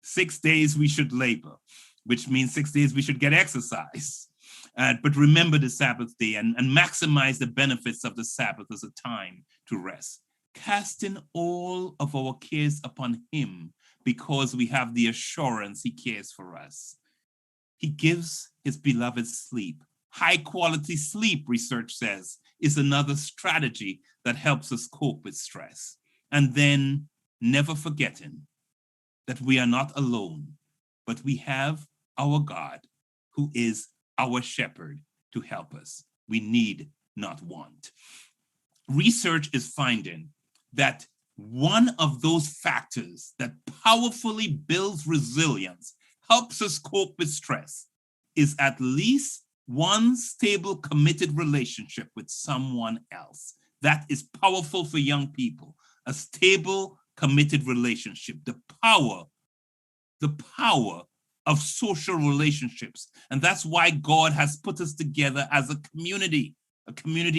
6 days we should labor, which means 6 days we should get exercise. But remember the Sabbath day and maximize the benefits of the Sabbath as a time to rest. Casting all of our cares upon him because we have the assurance he cares for us. He gives his beloved sleep. High quality sleep, research says, is another strategy that helps us cope with stress. And then never forgetting that we are not alone, but we have our God who is our shepherd to help us. We need not want. Research is finding that one of those factors that powerfully builds resilience, helps us cope with stress, is at least one stable, committed relationship with someone else. That is powerful for young people. A stable, committed relationship. The power of social relationships. And that's why God has put us together as a community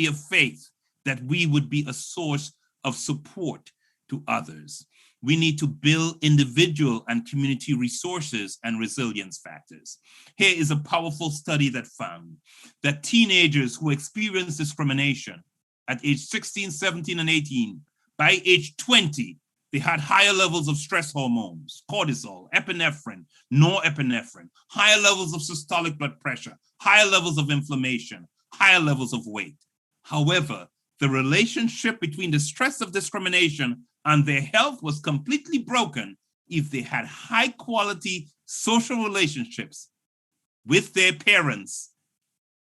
of faith, that we would be a source of support to others. We need to build individual and community resources and resilience factors. Here is a powerful study that found that teenagers who experience discrimination at age 16, 17, and 18, by age 20, they had higher levels of stress hormones, cortisol, epinephrine, norepinephrine, higher levels of systolic blood pressure, higher levels of inflammation, higher levels of weight. However, the relationship between the stress of discrimination and their health was completely broken if they had high quality social relationships with their parents,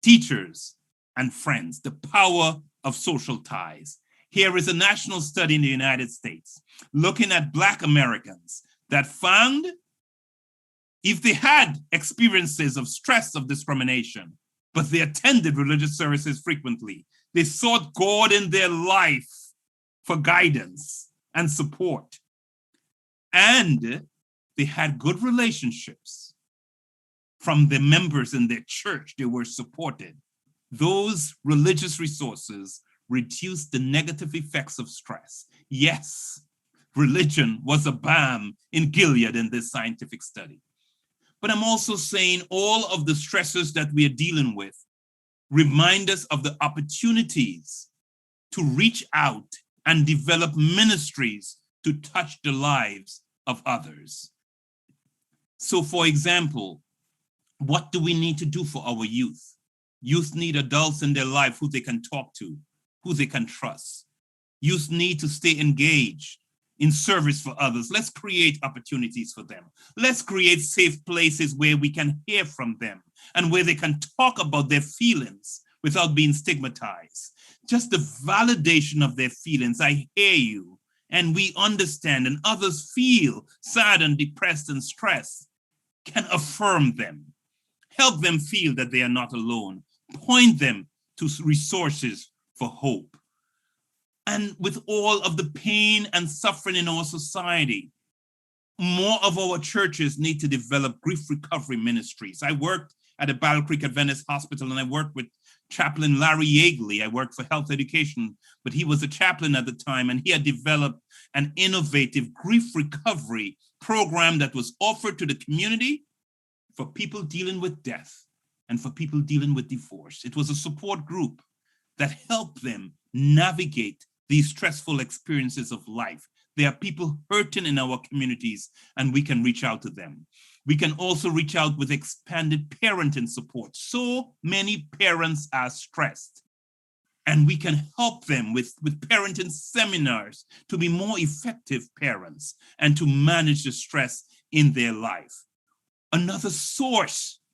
teachers, and friends. The power of social ties. Here is a national study in the United States looking at Black Americans that found if they had experiences of stress of discrimination, but they attended religious services frequently, they sought God in their life for guidance and support, and they had good relationships from the members in their church, they were supported. Those religious resources reduce the negative effects of stress. Yes, religion was a balm in Gilead in this scientific study. But I'm also saying all of the stressors that we are dealing with remind us of the opportunities to reach out and develop ministries to touch the lives of others. So for example, what do we need to do for our youth? Youth need adults in their life who they can talk to, who they can trust. Youth need to stay engaged in service for others. Let's create opportunities for them. Let's create safe places where we can hear from them and where they can talk about their feelings without being stigmatized. Just the validation of their feelings. I hear you, and we understand, and others feel sad and depressed and stressed, can affirm them, help them feel that they are not alone, point them to resources for hope. And with all of the pain and suffering in our society, more of our churches need to develop grief recovery ministries. I worked at a Battle Creek Adventist hospital, and I worked with Chaplain Larry Yeagley. I worked for health education, but he was a chaplain at the time, and he had developed an innovative grief recovery program that was offered to the community for people dealing with death and for people dealing with divorce. It was a support group that helped them navigate these stressful experiences of life. There are people hurting in our communities, and we can reach out to them. We can also reach out with expanded parenting support. So many parents are stressed, and we can help them with parenting seminars to be more effective parents and to manage the stress in their life. Another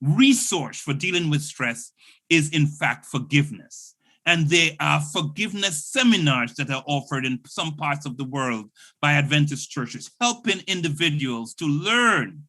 resource for dealing with stress is, in fact, forgiveness. And there are forgiveness seminars that are offered in some parts of the world by Adventist churches, helping individuals to learn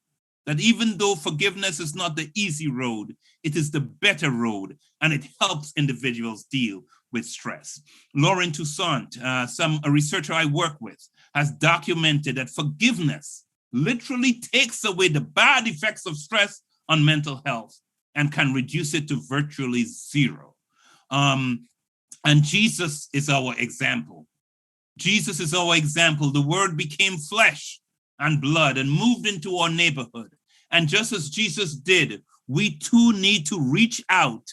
that even though forgiveness is not the easy road, it is the better road, and it helps individuals deal with stress. Lauren Toussaint, a researcher I work with, has documented that forgiveness literally takes away the bad effects of stress on mental health and can reduce it to virtually zero. And Jesus is our example. Jesus is our example. The Word became flesh and blood and moved into our neighborhood. And just as Jesus did, we too need to reach out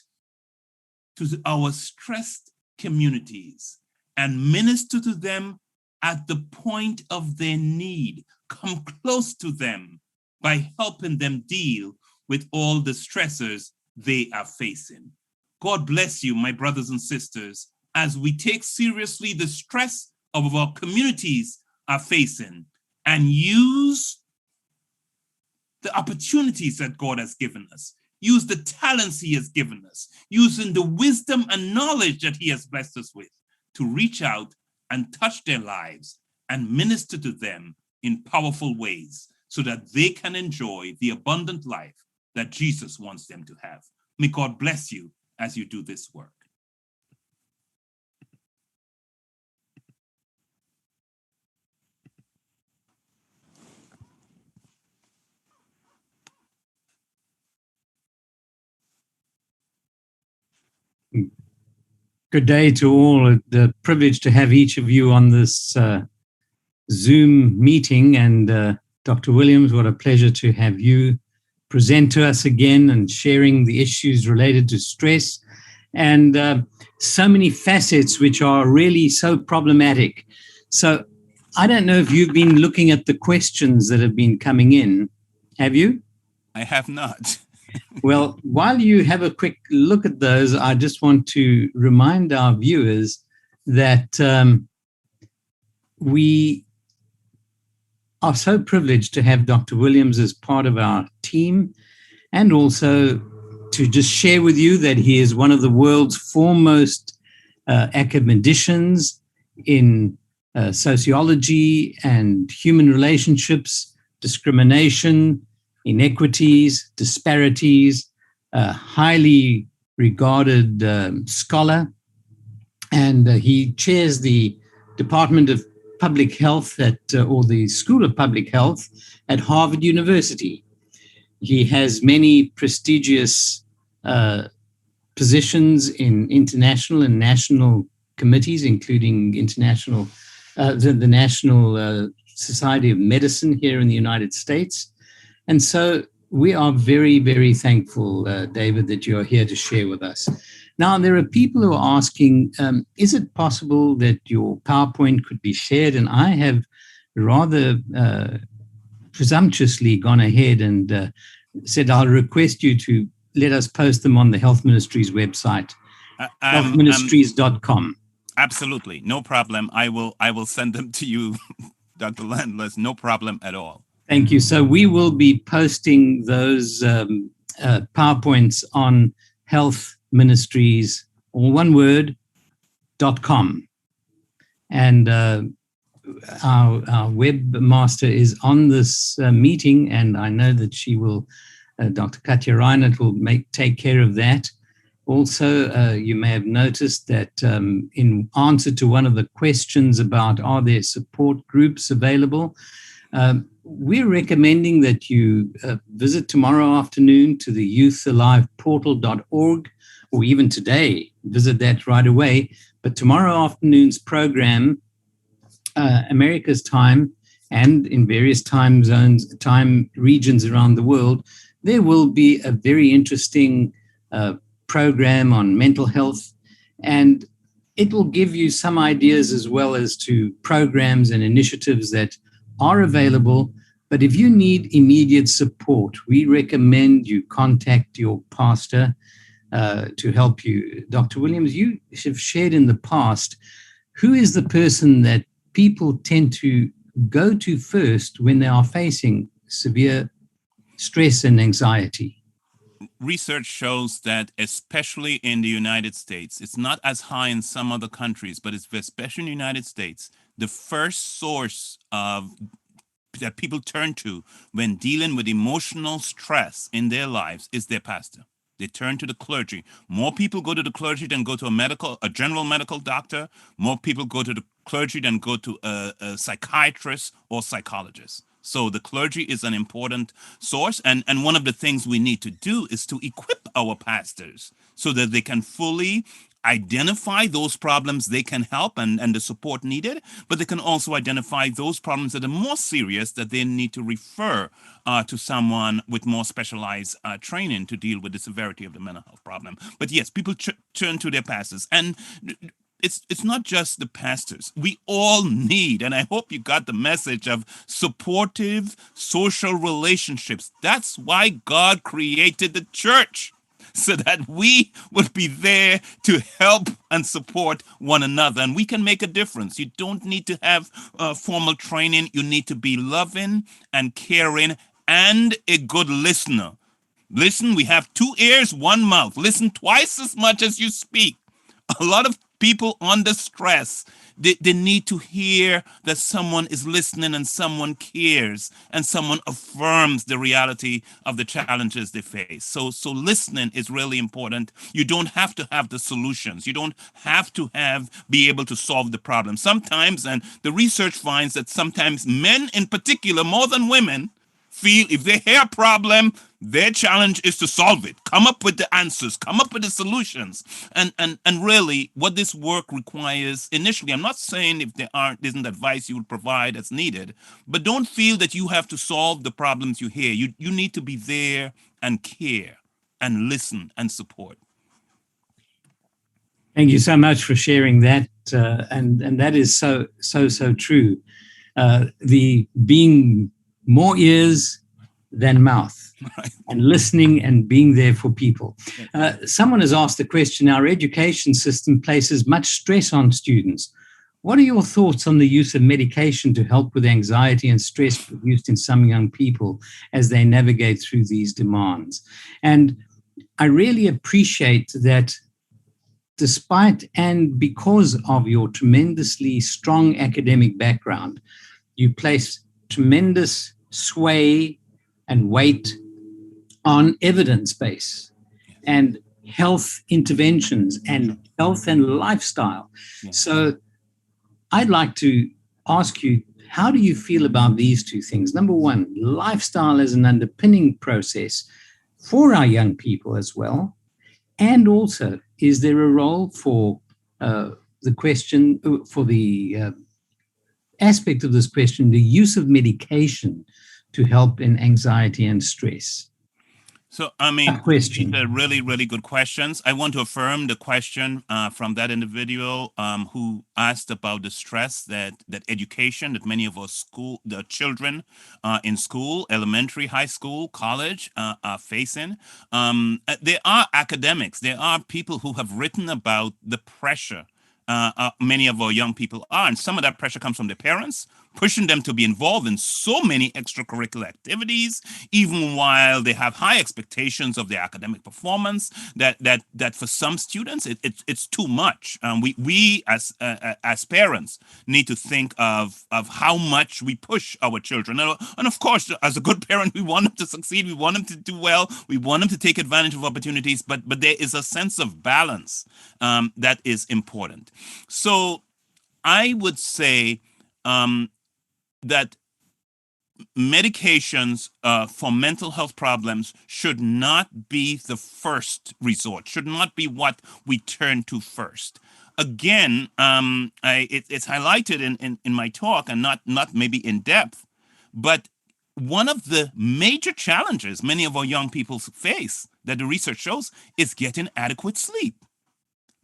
to our stressed communities and minister to them at the point of their need. Come close to them by helping them deal with all the stressors they are facing. God bless you, my brothers and sisters, as we take seriously the stress of our communities are facing and use the opportunities that God has given us, use the talents He has given us, using the wisdom and knowledge that He has blessed us with to reach out and touch their lives and minister to them in powerful ways so that they can enjoy the abundant life that Jesus wants them to have. May God bless you as you do this work. Good day to all. The privilege to have each of you on this Zoom meeting. And Dr. Williams, what a pleasure to have you present to us again and sharing the issues related to stress and so many facets which are really so problematic. So I don't know if you've been looking at the questions that have been coming in. Have you? I have not. Well, while you have a quick look at those, I just want to remind our viewers that we are so privileged to have Dr. Williams as part of our team, and also to just share with you that he is one of the world's foremost academicians in sociology and human relationships, discrimination, inequities, disparities, highly regarded scholar, and he chairs the Department of Public Health or the School of Public Health at Harvard University. He has many prestigious positions in international and national committees, including the National Society of Medicine here in the United States. And so we are very, very thankful, David, that you are here to share with us. Now, there are people who are asking, is it possible that your PowerPoint could be shared? And I have rather presumptuously gone ahead and said, I'll request you to let us post them on the Health Ministry's website, healthministries.com. Absolutely, no problem. I will send them to you, Dr. Landless. No problem at all. Thank you. So we will be posting those PowerPoints on Health Ministries, all one word, .com. And our webmaster is on this meeting, and I know that she will, Dr. Katja Reinert will take care of that. Also, you may have noticed that in answer to one of the questions about are there support groups available, we're recommending that you visit tomorrow afternoon to the youthaliveportal.org, or even today, visit that right away. But tomorrow afternoon's program, America's time, and in various time zones, time regions around the world, there will be a very interesting program on mental health, and it will give you some ideas as well as to programs and initiatives that are available. But if you need immediate support, we recommend you contact your pastor to help you. Dr. Williams, you have shared in the past, who is the person that people tend to go to first when they are facing severe stress and anxiety? Research shows that, especially in the United States, it's not as high in some other countries, but it's especially in the United States, the first source that people turn to when dealing with emotional stress in their lives is their pastor. They turn to the clergy. More people go to the clergy than go to a general medical doctor. More people go to the clergy than go to a psychiatrist or psychologist. So the clergy is an important source. And one of the things we need to do is to equip our pastors so that they can fully identify those problems they can help and the support needed, but they can also identify those problems that are more serious that they need to refer to someone with more specialized training to deal with the severity of the mental health problem. But yes, people turn to their pastors, and it's not just the pastors. We all need, and I hope you got the message of supportive social relationships. That's why God created the church, so that we would be there to help and support one another. And we can make a difference. You don't need to have formal training. You need to be loving and caring and a good listener. Listen, we have 2 ears, 1 mouth. Listen twice as much as you speak. A lot of people under stress, they need to hear that someone is listening and someone cares and someone affirms the reality of the challenges they face. So listening is really important. You don't have to have the solutions. You don't have to be able to solve the problem. Sometimes, and the research finds that sometimes men in particular, more than women, feel if they hear a problem, their challenge is to solve it, come up with the answers, come up with the solutions. And really what this work requires initially, I'm not saying if there isn't advice you would provide as needed, but don't feel that you have to solve the problems you hear. You need to be there and care and listen and support. Thank you so much for sharing that. And that is so true. The being more ears than mouth, right, and listening and being there for people. Someone has asked the question, our education system places much stress on students. What are your thoughts on the use of medication to help with anxiety and stress produced in some young people as they navigate through these demands? And I really appreciate that despite and because of your tremendously strong academic background, you place tremendous sway and weight on evidence base and health interventions and health and lifestyle. So I'd like to ask you, how do you feel about these two things? Number one, lifestyle as an underpinning process for our young people as well. And also, is there a role for the question, for the aspect of this question, the use of medication to help in anxiety and stress? So, I mean, these are really, really good questions. I want to affirm the question from that individual who asked about the stress that education, that many of the children in school, elementary, high school, college are facing. There are academics, there are people who have written about the pressure many of our young people are. And some of that pressure comes from their parents, pushing them to be involved in so many extracurricular activities, even while they have high expectations of their academic performance, that for some students, it's too much. We as parents need to think of how much we push our children. And of course, as a good parent, we want them to succeed. We want them to do well. We want them to take advantage of opportunities. But there is a sense of balance that is important. So I would say that medications for mental health problems should not be the first resort, should not be what we turn to first. Again, it's highlighted in my talk, and not maybe in depth, but one of the major challenges many of our young people face, that the research shows, is getting adequate sleep.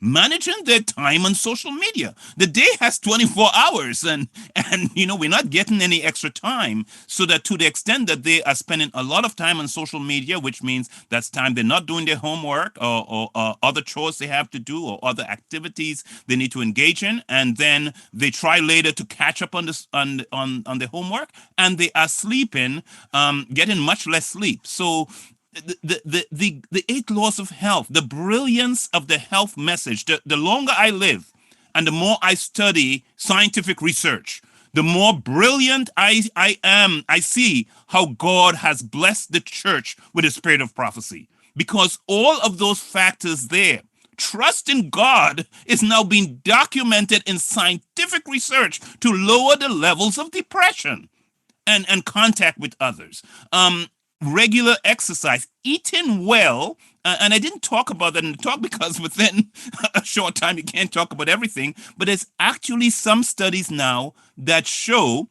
Managing their time on social media. The day has 24 hours and we're not getting any extra time, so that to the extent that they are spending a lot of time on social media, which means that's time they're not doing their homework or other chores they have to do or other activities they need to engage in, and then they try later to catch up on this on their homework, and they are sleeping, getting much less sleep. So the 8 laws of health, the brilliance of the health message, the longer I live and the more I study scientific research, the more brilliant I am. I see how God has blessed the church with a spirit of prophecy, because all of those factors there, trust in God, is now being documented in scientific research to lower the levels of depression and contact with others. Regular exercise, eating well, and I didn't talk about that in the talk because within a short time you can't talk about everything, but there's actually some studies now that show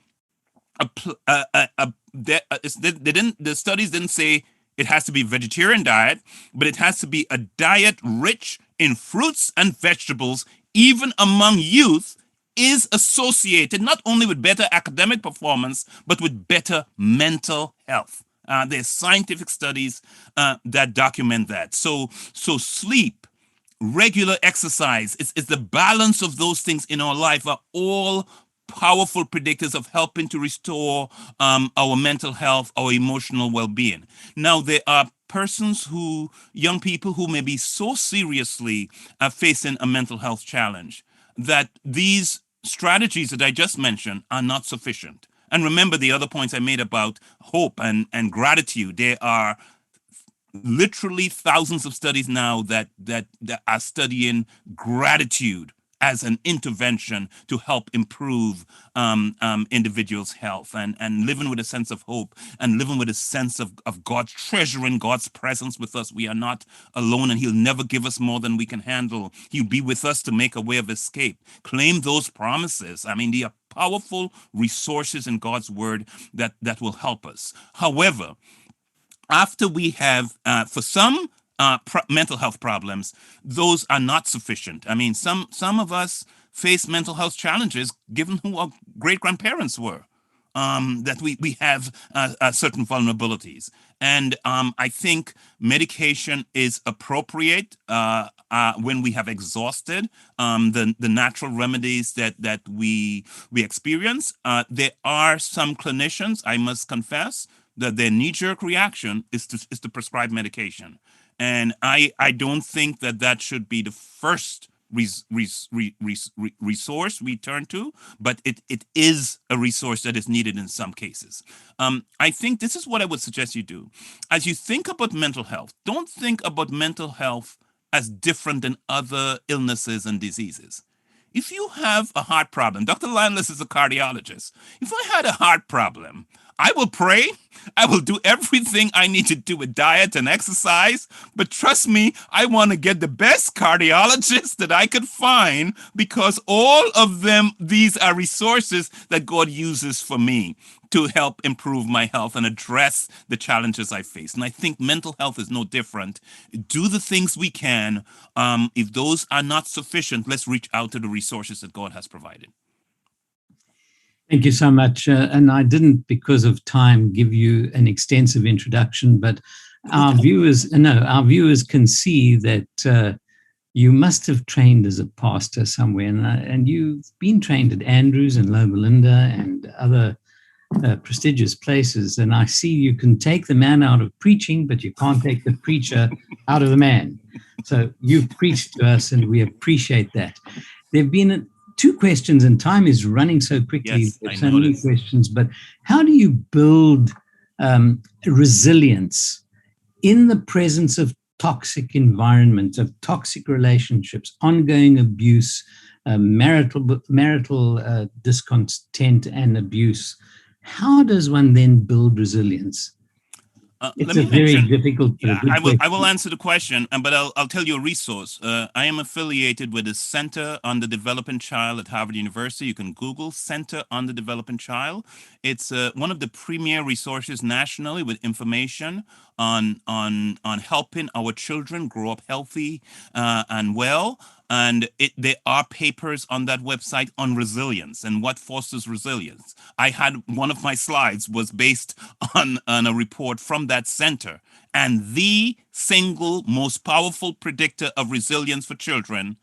the studies didn't say it has to be a vegetarian diet, but it has to be a diet rich in fruits and vegetables, even among youth, is associated not only with better academic performance, but with better mental health. There's scientific studies that document that. So sleep, regular exercise, it's the balance of those things in our life are all powerful predictors of helping to restore our mental health, our emotional well-being. Now, there are young people who may be so seriously facing a mental health challenge that these strategies that I just mentioned are not sufficient. And remember the other points I made about hope and gratitude. There are literally thousands of studies now that are studying gratitude as an intervention to help improve individuals' health, and living with a sense of hope and living with a sense of God, treasuring God's presence with us. We are not alone, and he'll never give us more than we can handle. He'll be with us to make a way of escape. Claim those promises. I mean, they are powerful resources in God's word that will help us. However, after we have, for some mental health problems, those are not sufficient. I mean, some of us face mental health challenges given who our great-grandparents were, that we have certain vulnerabilities. And I think medication is appropriate when we have exhausted the natural remedies that we experience. There are some clinicians, I must confess, that their knee-jerk reaction is to prescribe medication. And I don't think that should be the first resource we turn to, but it is a resource that is needed in some cases. I think this is what I would suggest you do. As you think about mental health, don't think about mental health as different than other illnesses and diseases. If you have a heart problem, Dr. Landless is a cardiologist. If I had a heart problem, I will pray. I will do everything I need to do with diet and exercise. But trust me, I want to get the best cardiologist that I could find, because all of them, these are resources that God uses for me to help improve my health and address the challenges I face. And I think mental health is no different. Do the things we can. If those are not sufficient, let's reach out to the resources that God has provided. Thank you so much. And I didn't, because of time, give you an extensive introduction, but our viewers can see that you must have trained as a pastor somewhere, and you've been trained at Andrews and Loma Linda and other prestigious places. And I see you can take the man out of preaching, but you can't take the preacher out of the man. So you've preached to us, and we appreciate that. There have been two questions, and time is running so quickly. Yes, There's I so many noticed. questions, but how do you build resilience in the presence of toxic environment, of toxic relationships, ongoing abuse, marital discontent and abuse? How does one then build resilience? It's a very difficult, but a good question. I will answer the question, but I'll tell you a resource. I am affiliated with the Center on the Developing Child at Harvard University. You can Google Center on the Developing Child. It's one of the premier resources nationally with information on helping our children grow up healthy and well. And there are papers on that website on resilience and what fosters resilience. I had one of my slides was based on a report from that center. And the single most powerful predictor of resilience for children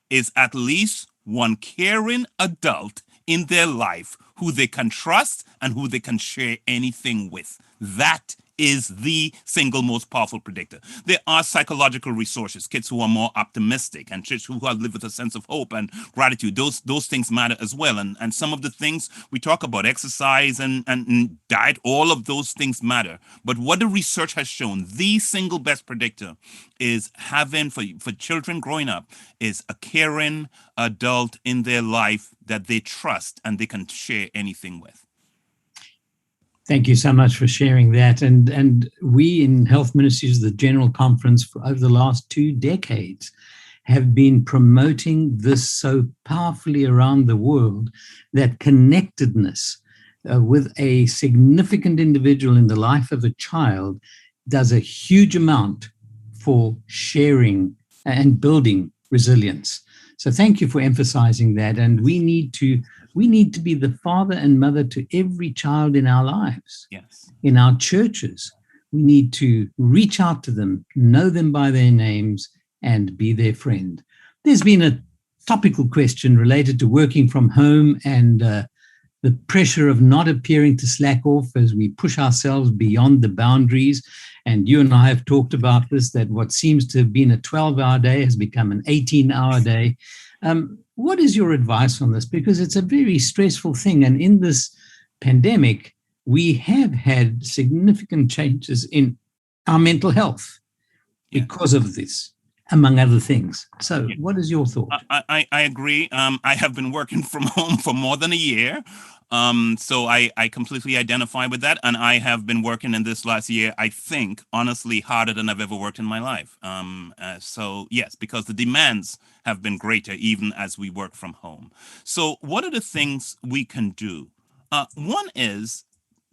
is at least one caring adult in their life who they can trust and who they can share anything with. That is the single most powerful predictor. There are psychological resources, kids who are more optimistic and kids who live with a sense of hope and gratitude. Those things matter as well. And some of the things we talk about, exercise and diet, all of those things matter. But what the research has shown, the single best predictor is having, for children growing up, is a caring adult in their life that they trust and they can share anything with. Thank you so much for sharing that. And we in Health Ministries, the General Conference, for over the last 2 decades, have been promoting this so powerfully around the world, that connectedness with a significant individual in the life of a child does a huge amount for sharing and building resilience. So thank you for emphasizing that. And we need to be the father and mother to every child in our lives. Yes. In our churches, we need to reach out to them, know them by their names, and be their friend. There's been a topical question related to working from home and the pressure of not appearing to slack off as we push ourselves beyond the boundaries. And you and I have talked about this, that what seems to have been a 12-hour day has become an 18-hour day. What is your advice on this? Because it's a very stressful thing. And in this pandemic, we have had significant changes in our mental health because of this, among other things. So what is your thought? I agree. I have been working from home for more than a year. So I completely identify with that. And I have been working in this last year, I think, honestly, harder than I've ever worked in my life. So yes, because the demands have been greater even as we work from home. So what are the things we can do? One is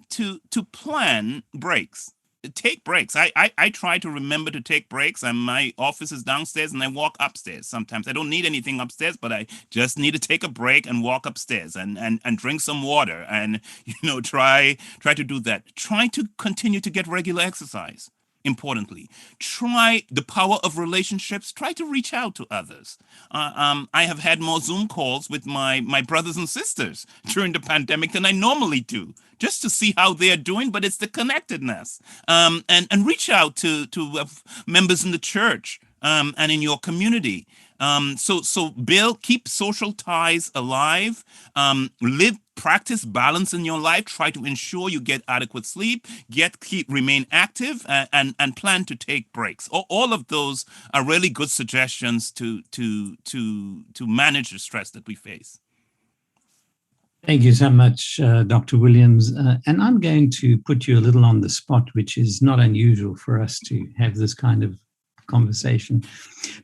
to plan breaks. Take breaks. I try to remember to take breaks, and my office is downstairs and I walk upstairs. Sometimes I don't need anything upstairs, but I just need to take a break and walk upstairs and drink some water and try to do that. Try to continue to get regular exercise. Importantly, try the power of relationships. Try to reach out to others. I have had more Zoom calls with my brothers and sisters during the pandemic than I normally do, just to see how they are doing. But it's the connectedness, and reach out to members in the church and in your community. So keep social ties alive. Practice balance in your life. Try to ensure you get adequate sleep. Remain active, and plan to take breaks. All of those are really good suggestions to manage the stress that we face. Thank you so much, Dr. Williams. And I'm going to put you a little on the spot, which is not unusual for us to have this kind of conversation.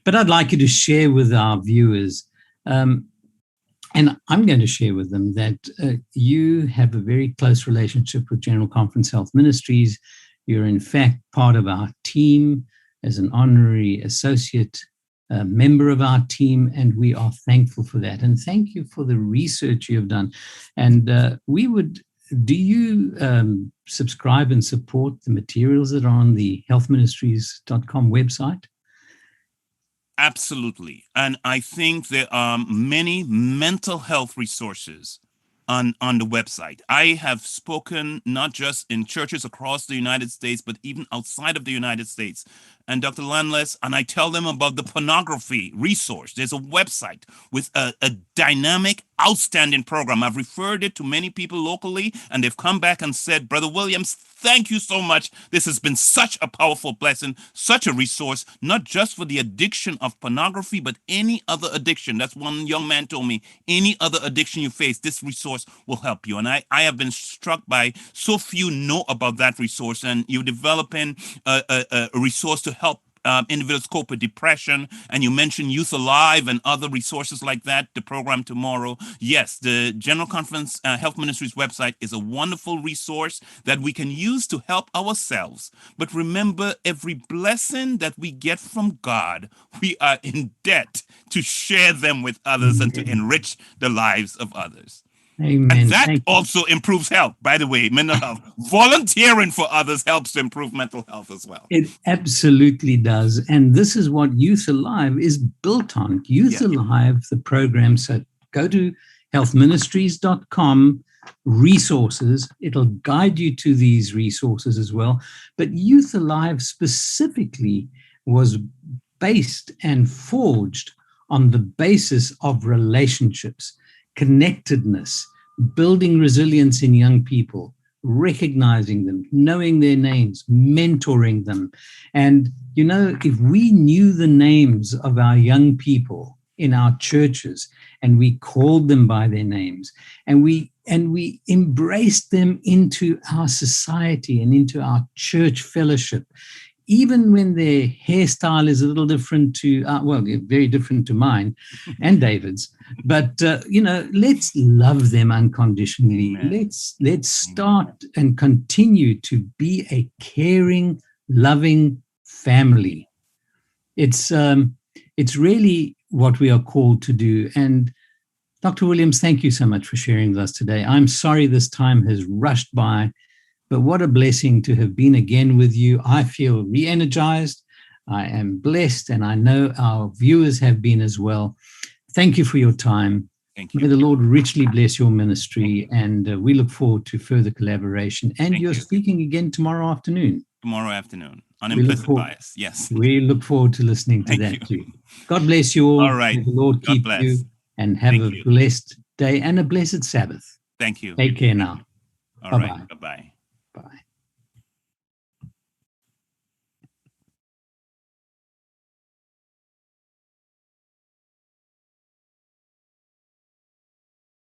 But I'd like you to share with our viewers, and I'm going to share with them that you have a very close relationship with General Conference Health Ministries. You're in fact part of our team as an honorary associate member of our team, and we are thankful for that. And thank you for the research you have done. And do you subscribe and support the materials that are on the healthministries.com website? Absolutely. And I think there are many mental health resources on the website. I have spoken not just in churches across the United States, but even outside of the United States. And Dr. Landless, and I tell them about the pornography resource. There's a website with a dynamic, outstanding program. I've referred it to many people locally, and they've come back and said, Brother Williams, thank you so much. This has been such a powerful blessing, such a resource, not just for the addiction of pornography, but any other addiction. That's one young man told me, any other addiction you face, this resource will help you. And I have been struck by so few know about that resource, and you're developing a resource to help individuals cope with depression. And you mentioned Youth Alive and other resources like that, the program tomorrow. Yes, the General Conference Health Ministries website is a wonderful resource that we can use to help ourselves. But remember, every blessing that we get from God, we are in debt to share them with others and to enrich the lives of others. Amen. And that also improves health, by the way, mental health. Volunteering for others helps to improve mental health as well. It absolutely does. And this is what Youth Alive is built on. Youth Alive, the program. So go to healthministries.com, resources. It'll guide you to these resources as well. But Youth Alive specifically was based and forged on the basis of relationships, connectedness, building resilience in young people, recognizing them, knowing their names, mentoring them. And, you know, if we knew the names of our young people in our churches and we called them by their names and we embraced them into our society and into our church fellowship, even when their hairstyle is a little different to, very different to mine and David's, but, let's love them unconditionally. Amen. Let's start and continue to be a caring, loving family. It's really what we are called to do. And Dr. Williams, thank you so much for sharing with us today. I'm sorry this time has rushed by, but what a blessing to have been again with you. I feel re-energized. I am blessed, and I know our viewers have been as well. Thank you for your time. Thank you. May the Lord richly bless your ministry, and we look forward to further collaboration. And Thank you're you. speaking again tomorrow afternoon. Tomorrow afternoon on implicit bias. Yes. We look forward to listening to Thank that you. too. God bless you all. All right. May the Lord God keep bless. you, and have Thank a you. blessed day and a blessed Sabbath. Thank you. Take care now. All Bye-bye. right. Bye-bye. Bye.